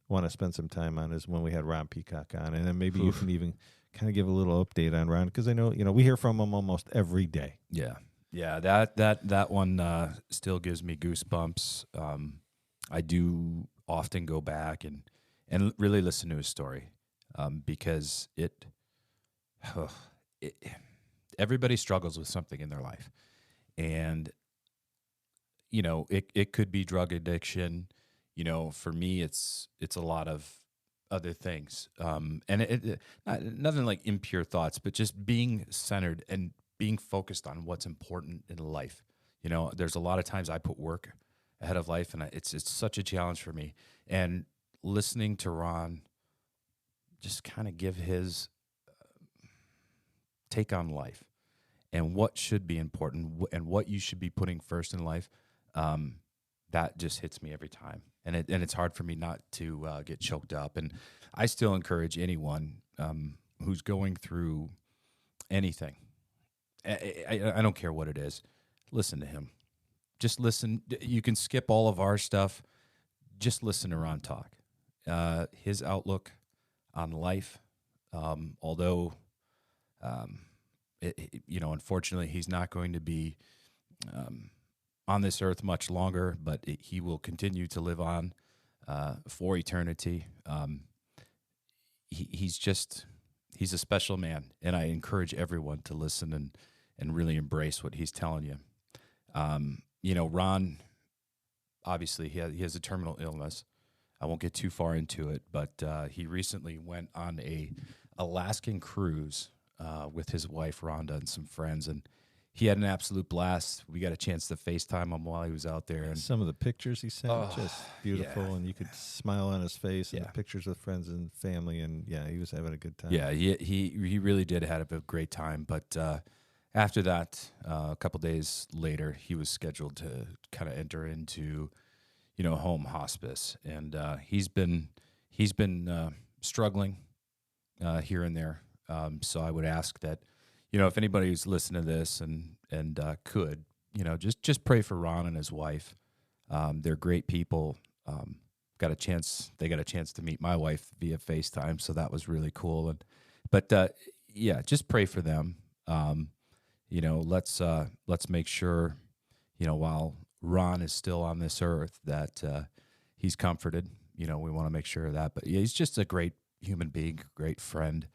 want to spend some time on is when we had Ron Peacock on, and then maybe you can even kind of give a little update on Ron, because I know we hear from him almost every day. Yeah, that one still gives me goosebumps. I do often go back and really listen to his story, because everybody struggles with something in their life, and it could be drug addiction. For me, it's a lot of other things, and nothing like impure thoughts, but just being centered and being focused on what's important in life. There's a lot of times I put work ahead of life, and it's such a challenge for me. And listening to Ron just kind of give his take on life and what should be important and what you should be putting first in life, that just hits me every time. And it's hard for me not to get choked up. And I still encourage anyone who's going through anything. I don't care what it is. Listen to him. Just listen. You can skip all of our stuff. Just listen to Ron talk. His outlook on life, although, unfortunately, he's not going to be on this earth much longer, but he will continue to live on for eternity. He's a special man, and I encourage everyone to listen and really embrace what he's telling you. Ron, obviously, he has a terminal illness. I won't get too far into it, but he recently went on a Alaskan cruise with his wife, Rhonda, and some friends, and he had an absolute blast. We got a chance to FaceTime him while he was out there. And some of the pictures he sent, just beautiful, and you could smile on his face, and the pictures with friends and family, and he was having a good time. Yeah, he really did have a great time, but after that, a couple days later, he was scheduled to kind of enter into, home hospice, and he's been struggling here and there. So I would ask that, if anybody who's listening to this and could, just pray for Ron and his wife. They're great people. They got a chance to meet my wife via FaceTime, so that was really cool. But just pray for them. Let's make sure, while Ron is still on this earth, that he's comforted. We want to make sure of that. But he's just a great human being, great friend,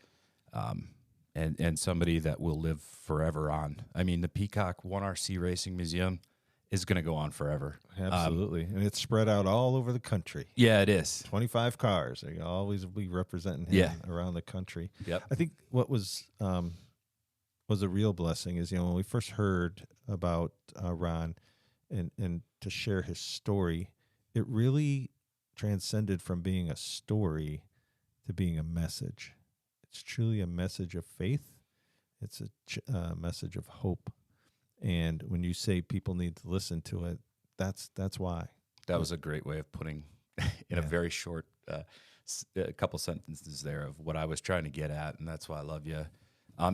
and somebody that will live forever on. I mean, the Peacock 1RC Racing Museum is going to go on forever. Absolutely. And it's spread out all over the country. Yeah, it is. 25 cars. They always be representing him around the country. Yep. I think what was a real blessing is, when we first heard about Ron and to share his story, it really transcended from being a story to being a message. It's truly a message of faith It's a message of hope. And when you say people need to listen to it, that's why. That was a great way of putting in a very short a couple sentences there of what I was trying to get at, and that's why I love you.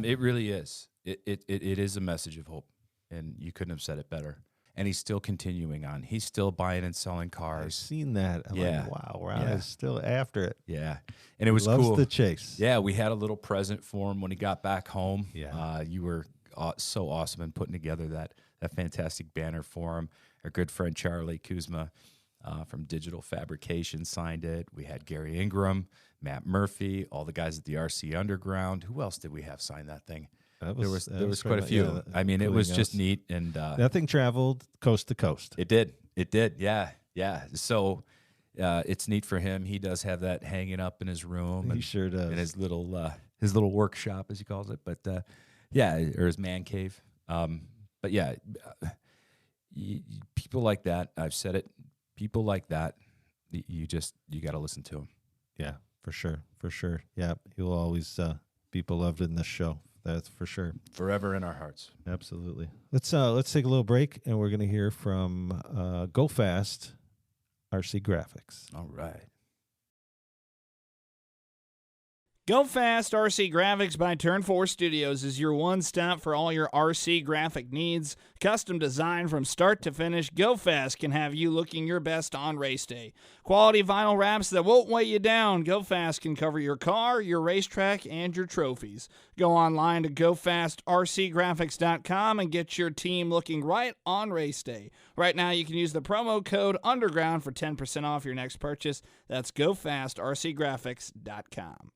It really is. It is a message of hope, and you couldn't have said it better. And he's still continuing on. He's still buying and selling cars. I've seen that. I'm like, wow, Ron is still after it. Yeah, and it was Loves cool. the chase. Yeah, we had a little present for him when he got back home. Yeah, you were so awesome in putting together that fantastic banner for him. Our good friend Charlie Kuzma from Digital Fabrication signed it. We had Gary Ingram, Matt Murphy, all the guys at the RC Underground. Who else did we have sign that thing? There was quite a few. Yeah, I mean, it was just neat, and that thing traveled coast to coast. It did. Yeah. So it's neat for him. He does have that hanging up in his room. He sure does. In his little workshop, as he calls it. But or his man cave. But yeah, people like that. I've said it. People like that. You got to listen to them. Yeah, for sure. Yeah, he will always be beloved in this show. That's for sure. Forever in our hearts. Absolutely. Let's take a little break, and we're going to hear from Go Fast RC Graphics. All right. Go Fast RC Graphics by Turn 4 Studios is your one-stop for all your RC graphic needs. Custom design from start to finish, Go Fast can have you looking your best on race day. Quality vinyl wraps that won't weigh you down. Go Fast can cover your car, your racetrack, and your trophies. Go online to GoFastRCGraphics.com and get your team looking right on race day. Right now, you can use the promo code UNDERGROUND for 10% off your next purchase. That's GoFastRCGraphics.com.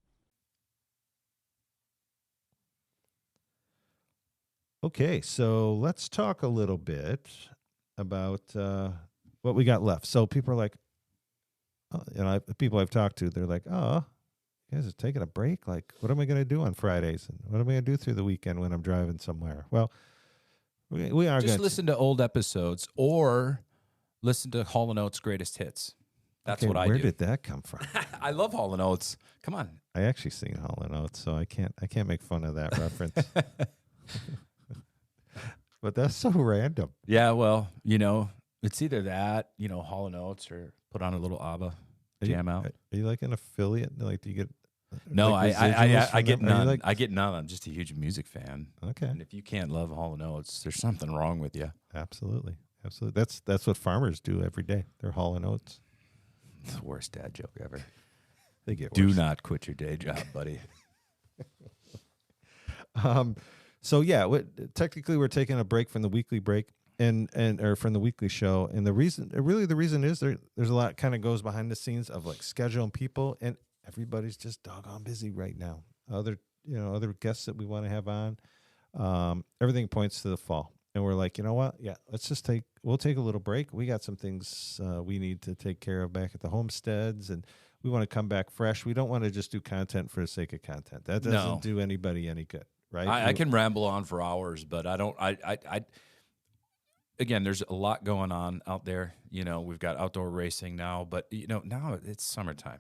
Okay, so let's talk a little bit about what we got left. So people are like, people I've talked to, they're like, oh, you guys are taking a break? Like, what am I going to do on Fridays? And what am I going to do through the weekend when I'm driving somewhere? Well, we are just listen to old episodes or listen to Hall & Oates' greatest hits. That's what I do. Where did that come from? I love Hall & Oates. Come on. I actually sing Hall & Oates, so I can't make fun of that reference. But that's so random. Yeah, well, it's either that, Hall & Oates, or put on a little ABBA jam out. Are you like an affiliate? Like, do you get? No, like I get none. I get none. I'm just a huge music fan. Okay. And if you can't love Hall & Oates, there's something wrong with you. Absolutely. That's what farmers do every day. They're Hall & Oates. It's the worst dad joke ever. They get worse. Do not quit your day job, buddy. So yeah, technically we're taking a break from the weekly break or from the weekly show, and the reason is there's a lot kind of goes behind the scenes of like scheduling people, and everybody's just doggone busy right now. Other guests that we want to have on, everything points to the fall, and we're like, you know what? Yeah, we'll take a little break. We got some things we need to take care of back at the homesteads, and we want to come back fresh. We don't want to just do content for the sake of content. That doesn't do anybody any good. Right? I can ramble on for hours, but I don't. Again, there's a lot going on out there. We've got outdoor racing now, but now it's summertime.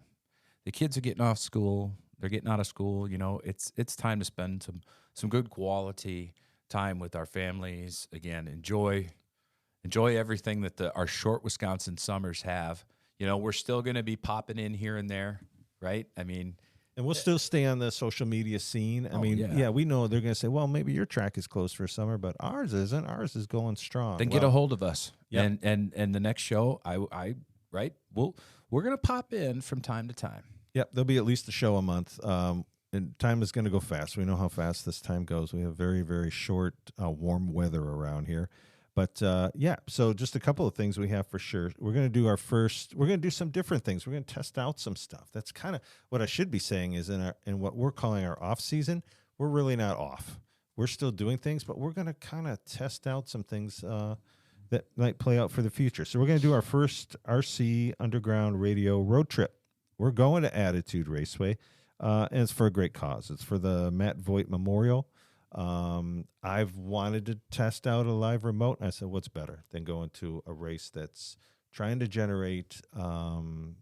The kids are getting off school. They're getting out of school. It's time to spend some good quality time with our families. Again, enjoy everything that our short Wisconsin summers have. We're still going to be popping in here and there, right? I mean. And we'll still stay on the social media scene. I mean, we know they're going to say, well, maybe your track is closed for summer, but ours isn't. Ours is going strong. Then get a hold of us. Yep. And the next show, we're going to pop in from time to time. Yep, there'll be at least a show a month. And time is going to go fast. We know how fast this time goes. We have very, very short, warm weather around here. But so just a couple of things we have for sure. We're going to do some different things. We're going to test out some stuff. That's kind of what I should be saying is in what we're calling our off season, we're really not off. We're still doing things, but we're going to kind of test out some things that might play out for the future. So we're going to do our first RC Underground Radio road trip. We're going to Attitude Raceway, and it's for a great cause. It's for the Matt Voigt Memorial. I've wanted to test out a live remote, and I said, what's better than going to a race that's trying to generate some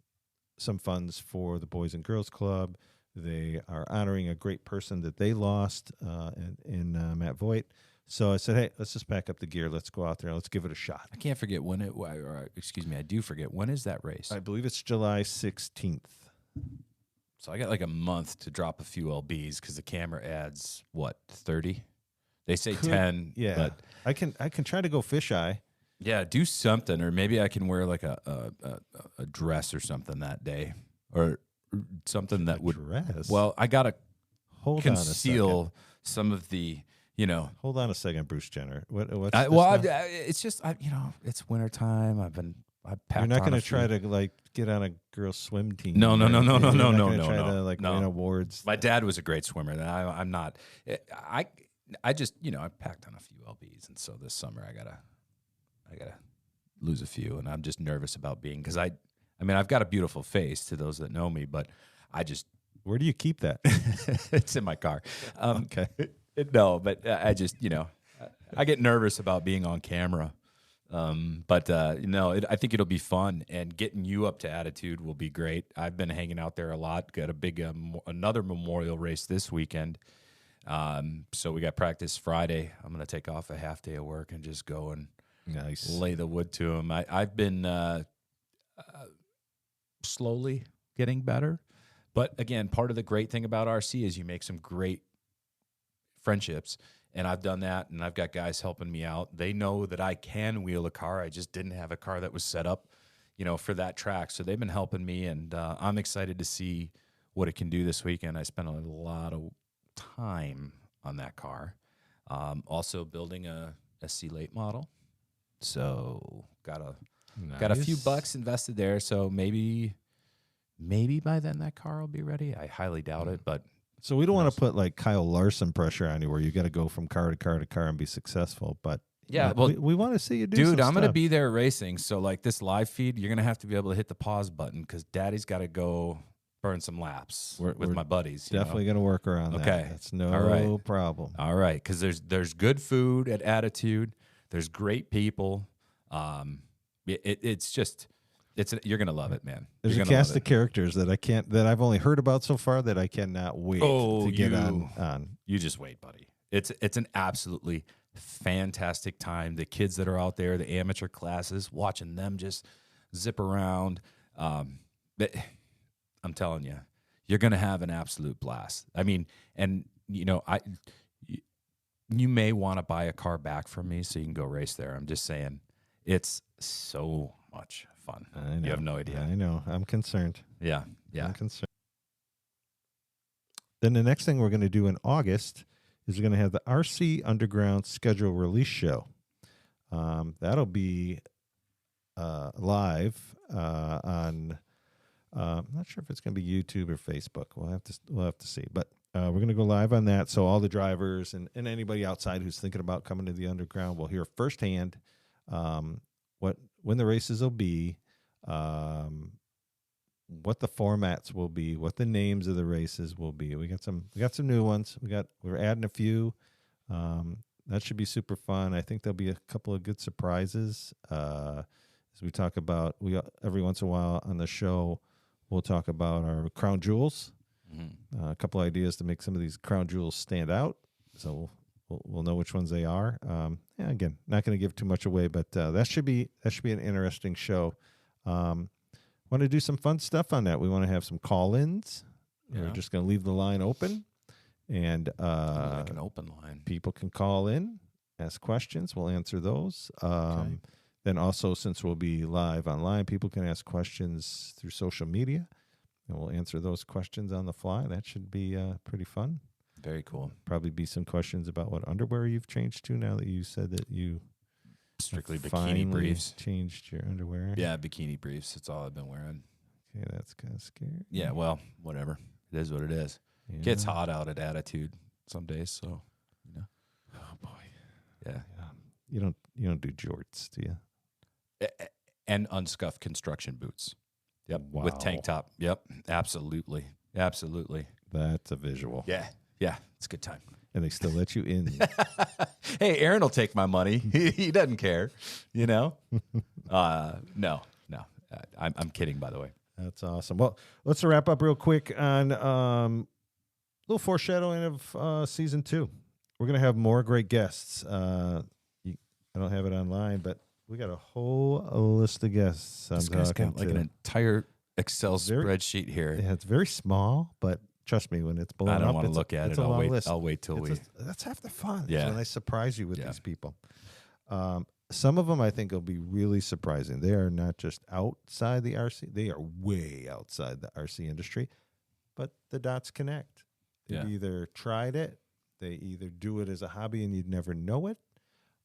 funds for the Boys and Girls Club, They are honoring a great person that they lost in Matt Voigt. So I said, hey, let's just pack up the gear. Let's go out there and let's give it a shot. I can't forget when it. Excuse me, I do forget. When is that race? I believe it's July 16th. So I got like a month to drop a few LBs because the camera adds what 30. They say 10. Yeah, but I can try to go fisheye. Yeah, do something, or maybe I can wear like a dress or something that day, or something that would dress. Well, I gotta conceal some of the, Hold on a second, Bruce Jenner. What's it's just it's wintertime. I packed. You're not going to try to like get on a girls' swim team. No. You're not to like no. win awards. My dad was a great swimmer. And I'm not. I just I packed on a few LBs, and so this summer I gotta lose a few, and I'm just nervous about being because I mean I've got a beautiful face to those that know me, but I just where do you keep that? It's in my car. Okay. No, but I just I get nervous about being on camera. But I think it'll be fun, and getting you up to Attitude will be great. I've been hanging out there a lot. Got a big another memorial race this weekend. So we got practice Friday. I'm gonna take off a half day of work and just go and lay the wood to them. I've been slowly getting better, but again, part of the great thing about RC is you make some great friendships. And I've done that, and I've got guys helping me out. They know that I can wheel a car. I just didn't have a car that was set up, for that track. So they've been helping me, and I'm excited to see what it can do this weekend. I spent a lot of time on that car. Also building a C late model. So got a few bucks invested there. So maybe by then that car will be ready. I highly doubt it, but. So we don't want to put like Kyle Larson pressure on you where you got to go from car to car to car and be successful. But yeah, we want to see you do dude, I'm going to stuff. be there racing. So like this live feed, you're going to have to be able to hit the pause button because Daddy's got to go burn some laps with my buddies. Definitely going to work around that. Okay. That's no problem. All right. Because there's good food at Attitude. There's great people. It's just... you're gonna love it, man. There's a cast of characters that I've only heard about so far that I cannot wait to get on. You just wait, buddy. It's an absolutely fantastic time. The kids that are out there, the amateur classes, watching them just zip around. I'm telling you, you're gonna have an absolute blast. I mean, and you may want to buy a car back from me so you can go race there. I'm just saying, it's so much fun. I know. You have no idea. I know. I'm concerned. Yeah. I'm concerned. Then the next thing we're going to do in August is we're going to have the RC Underground schedule release show. That'll be live on. I'm not sure if it's going to be YouTube or Facebook. We'll have to see. But we're going to go live on that, so all the drivers and anybody outside who's thinking about coming to the Underground will hear firsthand when the races will be, what the formats will be, what the names of the races will be. We got some new ones. We're adding a few. That should be super fun. I think there'll be a couple of good surprises as we talk about. Every once in a while on the show, we'll talk about our crown jewels. Mm-hmm. A couple ideas to make some of these crown jewels stand out. So we'll know which ones they are. Again, not going to give too much away, but that should be an interesting show. Want to do some fun stuff on that. We want to have some call-ins. Yeah. We're just going to leave the line open, and like an open line. People can call in, ask questions. We'll answer those. Okay. Then also, since we'll be live online, people can ask questions through social media, and we'll answer those questions on the fly. That should be pretty fun. Very cool. Probably be some questions about what underwear you've changed to now that you said that you strictly bikini briefs. Changed your underwear. Yeah, bikini briefs. That's all I've been wearing. Okay, that's kind of scary. Yeah, well, whatever. It is what it is. Yeah. It gets hot out at Attitude some days, so Oh boy. Yeah. You don't do jorts, do you? And unscuffed construction boots. Yep. Wow. With tank top. Yep. Absolutely. That's a visual. Yeah. It's a good time. And they still let you in. Hey, Aaron will take my money. He doesn't care, No. I'm kidding, by the way. That's awesome. Well, let's wrap up real quick on a little foreshadowing of season 2. We're going to have more great guests. I don't have it online, but we got a whole list of guests. This guy's got like an entire Excel spreadsheet here. Yeah, it's very small, but trust me, when it's blown up, I don't want to look at it. I'll wait till that's half the fun. Yeah. When they surprise you with these people. Some of them I think will be really surprising. They are not just outside the RC; they are way outside the RC industry. But the dots connect. They've either tried it, they either do it as a hobby and you'd never know it.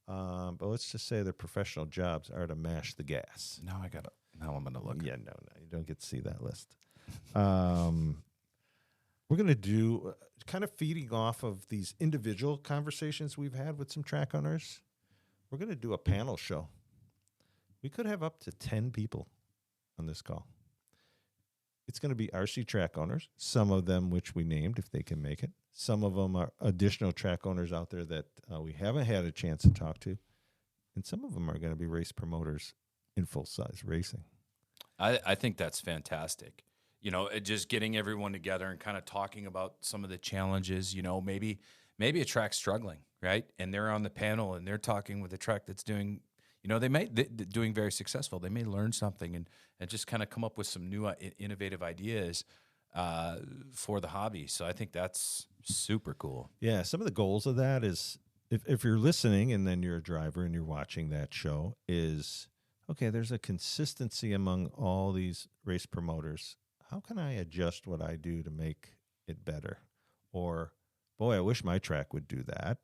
But let's just say their professional jobs are to mash the gas. Now I'm gonna look. Yeah, no, you don't get to see that list. We're gonna do kind of feeding off of these individual conversations we've had with some track owners. We're going to do a panel show. We could have up to 10 people on this call. It's going to be RC track owners, some of them which we named if they can make it. Some of them are additional track owners out there that we haven't had a chance to talk to. And some of them are going to be race promoters in full-size racing. I think that's fantastic. Just getting everyone together and kind of talking about some of the challenges, maybe a track's struggling, right? And they're on the panel and they're talking with a track that's doing, doing very successful. They may learn something and just kind of come up with some new innovative ideas for the hobby. So I think that's super cool. Yeah, some of the goals of that is, if you're listening and then you're a driver and you're watching that show, is, okay, there's a consistency among all these race promoters. How can I adjust what I do to make it better? Or, boy, I wish my track would do that,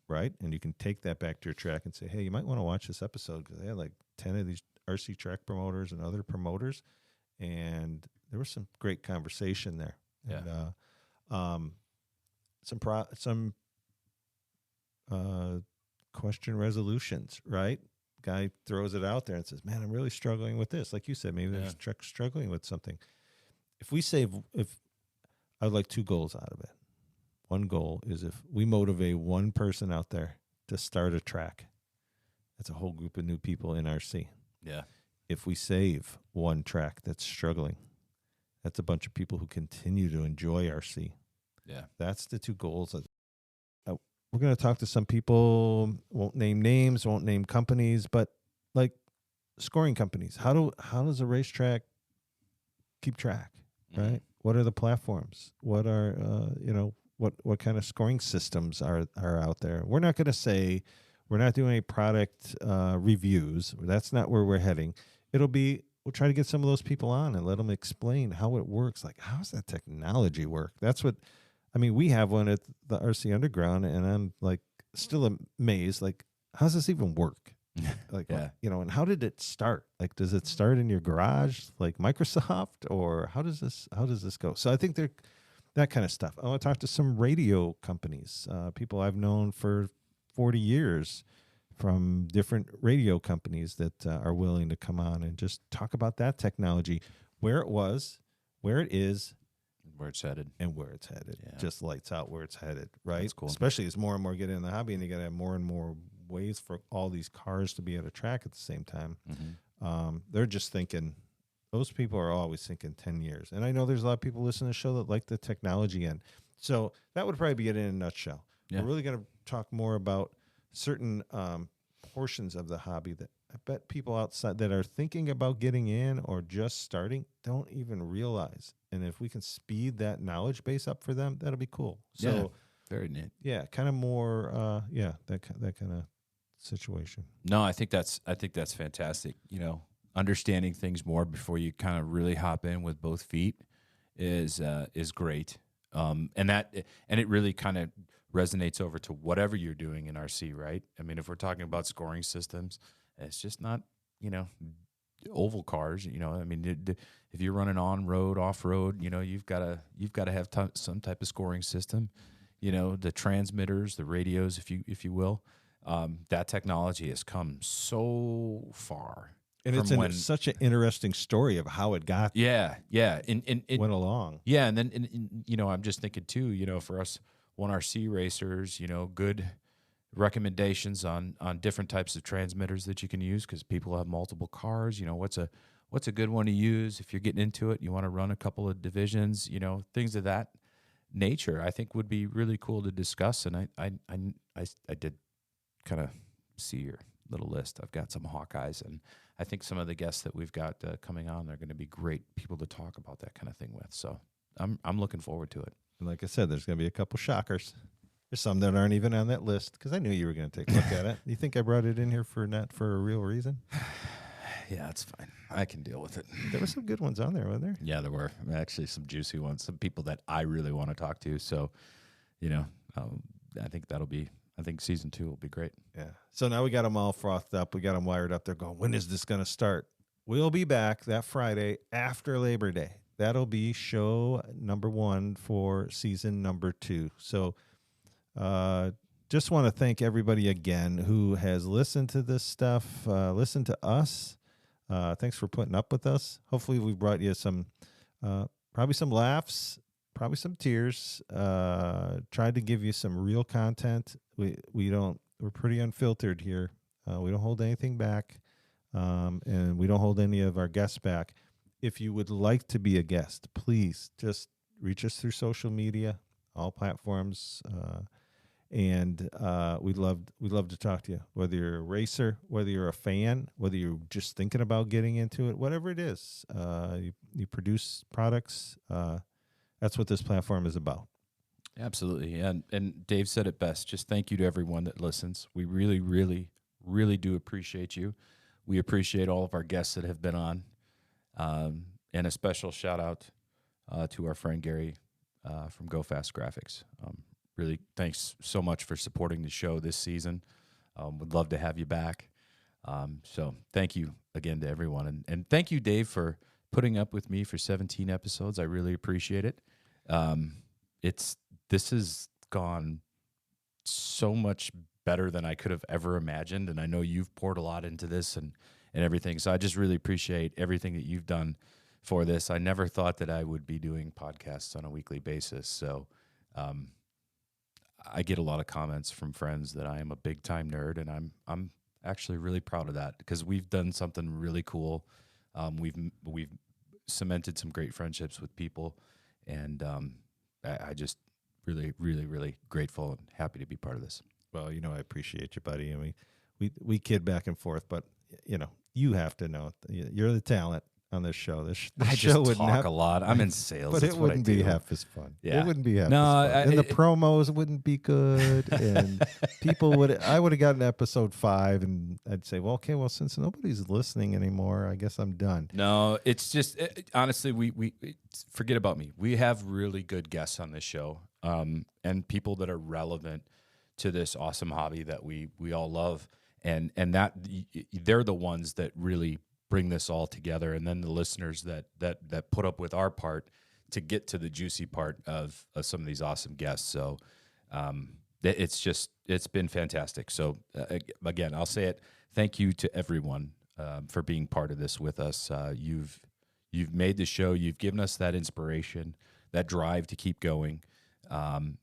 right? And you can take that back to your track and say, hey, you might want to watch this episode because they had like 10 of these RC track promoters and other promoters, and there was some great conversation there. Yeah. And some question resolutions, right? Guy throws it out there and says, man, I'm really struggling with this. Like you said, maybe there's struggling with something. If I'd like 2 goals out of it. One goal is if we motivate one person out there to start a track, that's a whole group of new people in RC. Yeah. If we save one track that's struggling, that's a bunch of people who continue to enjoy RC. Yeah. That's the 2 goals. We're going to talk to some people, won't name names, won't name companies, but like scoring companies. How does a racetrack keep track, right? What are the platforms? What are, what kind of scoring systems are out there? We're not going to say, we're not doing any product reviews. That's not where we're heading. We'll try to get some of those people on and let them explain how it works. Like, how does that technology work? We have one at the RC Underground, and I'm like still amazed. Like, how does this even work? Like, and how did it start? Like, does it start in your garage, like Microsoft, or how does this go? So I think that kind of stuff. I want to talk to some radio companies, people I've known for 40 years from different radio companies that are willing to come on and just talk about that technology, where it was, where it is, where it's headed, and where it's headed. Yeah. Just lights out where it's headed, right? That's cool. Especially as more and more get in the hobby, and you got to have more and more ways for all these cars to be at a track at the same time. They're just thinking, those people are always thinking 10 years. And I know there's a lot of people listening to the show that like the technology end. So that would probably be it in a nutshell. Yeah. We're really going to talk more about certain portions of the hobby that I bet people outside that are thinking about getting in or just starting don't even realize. And if we can speed that knowledge base up for them, that'll be cool. So very neat. Yeah, kind of more that kind of situation. No, I think that's fantastic. Understanding things more before you kind of really hop in with both feet is great. And it really kind of resonates over to whatever you're doing in RC, right? I mean, if we're talking about scoring systems, it's just not, oval cars. If you're running on road, off road, you've got to have some type of scoring system. The transmitters, the radios, if you will. That technology has come so far. And it's such an interesting story of how it got. Yeah. Went along. Yeah, and then I'm just thinking too. For us 1RC racers, good recommendations on different types of transmitters that you can use because people have multiple cars. what's a good one to use if you're getting into it, you want to run a couple of divisions, things of that nature, I think would be really cool to discuss. And I did kind of see your little list. I've got some Hawkeyes, and I think some of the guests that we've got coming on, they're going to be great people to talk about that kind of thing with. So I'm looking forward to it. And like I said, there's going to be a couple shockers. There's some that aren't even on that list because I knew you were going to take a look at it. You think I brought it in here not for a real reason? Yeah, that's fine. I can deal with it. There were some good ones on there, weren't there? Yeah, there were actually some juicy ones, some people that I really want to talk to. So, I think season 2 will be great. Yeah. So now we got them all frothed up. We got them wired up. They're going, when is this going to start? We'll be back that Friday after Labor Day. That'll be show number 1 for season number 2. So just want to thank everybody again who has listened to this stuff, listened to us. Thanks for putting up with us. Hopefully we brought you some, probably some laughs, probably some tears. Tried to give you some real content. We're pretty unfiltered here. We don't hold anything back, and we don't hold any of our guests back. If you would like to be a guest, please just reach us through social media, all platforms, and we'd love to talk to you. Whether you're a racer, whether you're a fan, whether you're just thinking about getting into it, whatever it is, you produce products. That's what this platform is about. Absolutely, and Dave said it best. Just thank you to everyone that listens. We really, really, really do appreciate you. We appreciate all of our guests that have been on, and a special shout out to our friend Gary from Go Fast Graphics. Really, thanks so much for supporting the show this season. Would love to have you back. So thank you again to everyone, and thank you, Dave, for putting up with me for 17 episodes. I really appreciate it. This has gone so much better than I could have ever imagined, and I know you've poured a lot into this and everything. So I just really appreciate everything that you've done for this. I never thought that I would be doing podcasts on a weekly basis. So I get a lot of comments from friends that I am a big time nerd, and I'm actually really proud of that because we've done something really cool. We've cemented some great friendships with people, and I just really, really, really grateful and happy to be part of this. Well, I appreciate you, buddy. And we kid back and forth, but you have to know you're the talent on this show. I show just talk a lot. I'm in sales, but that's it wouldn't be half as fun. Yeah. It wouldn't be half as fun. And the promos wouldn't be good, and I would have gotten episode 5, and I'd say, well, okay, since nobody's listening anymore, I guess I'm done. No, it's just honestly, we forget about me. We have really good guests on this show, and people that are relevant to this awesome hobby that we all love, and that they're the ones that really bring this all together, and then the listeners that put up with our part to get to the juicy part of some of these awesome guests. So it's been fantastic. So again, I'll say it. Thank you to everyone for being part of this with us. You've made the show. You've given us that inspiration, that drive to keep going, and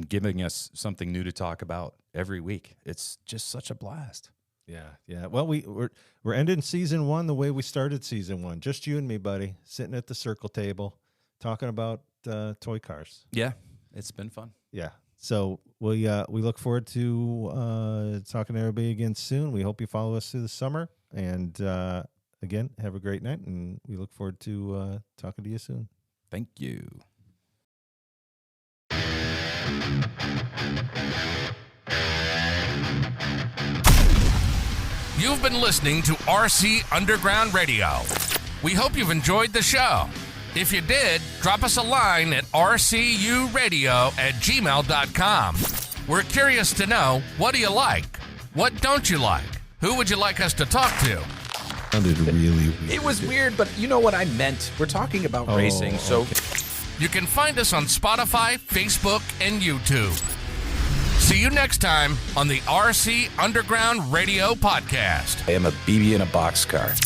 giving us something new to talk about every week. It's just such a blast. Yeah. Well, we're ending season 1 the way we started season 1. Just you and me, buddy, sitting at the circle table, talking about toy cars. Yeah, it's been fun. Yeah. So we look forward to talking to everybody again soon. We hope you follow us through the summer. And again, have a great night, and we look forward to talking to you soon. Thank you. You've been listening to RC Underground Radio. We hope you've enjoyed the show. If you did, drop us a line at rcuradio@gmail.com. We're curious to know, what do you like? What don't you like? Who would you like us to talk to? Sounded really weird. It was weird, but you know what I meant. We're talking about racing, so... Okay. You can find us on Spotify, Facebook, and YouTube. See you next time on the RC Underground Radio Podcast. I am a BB in a boxcar.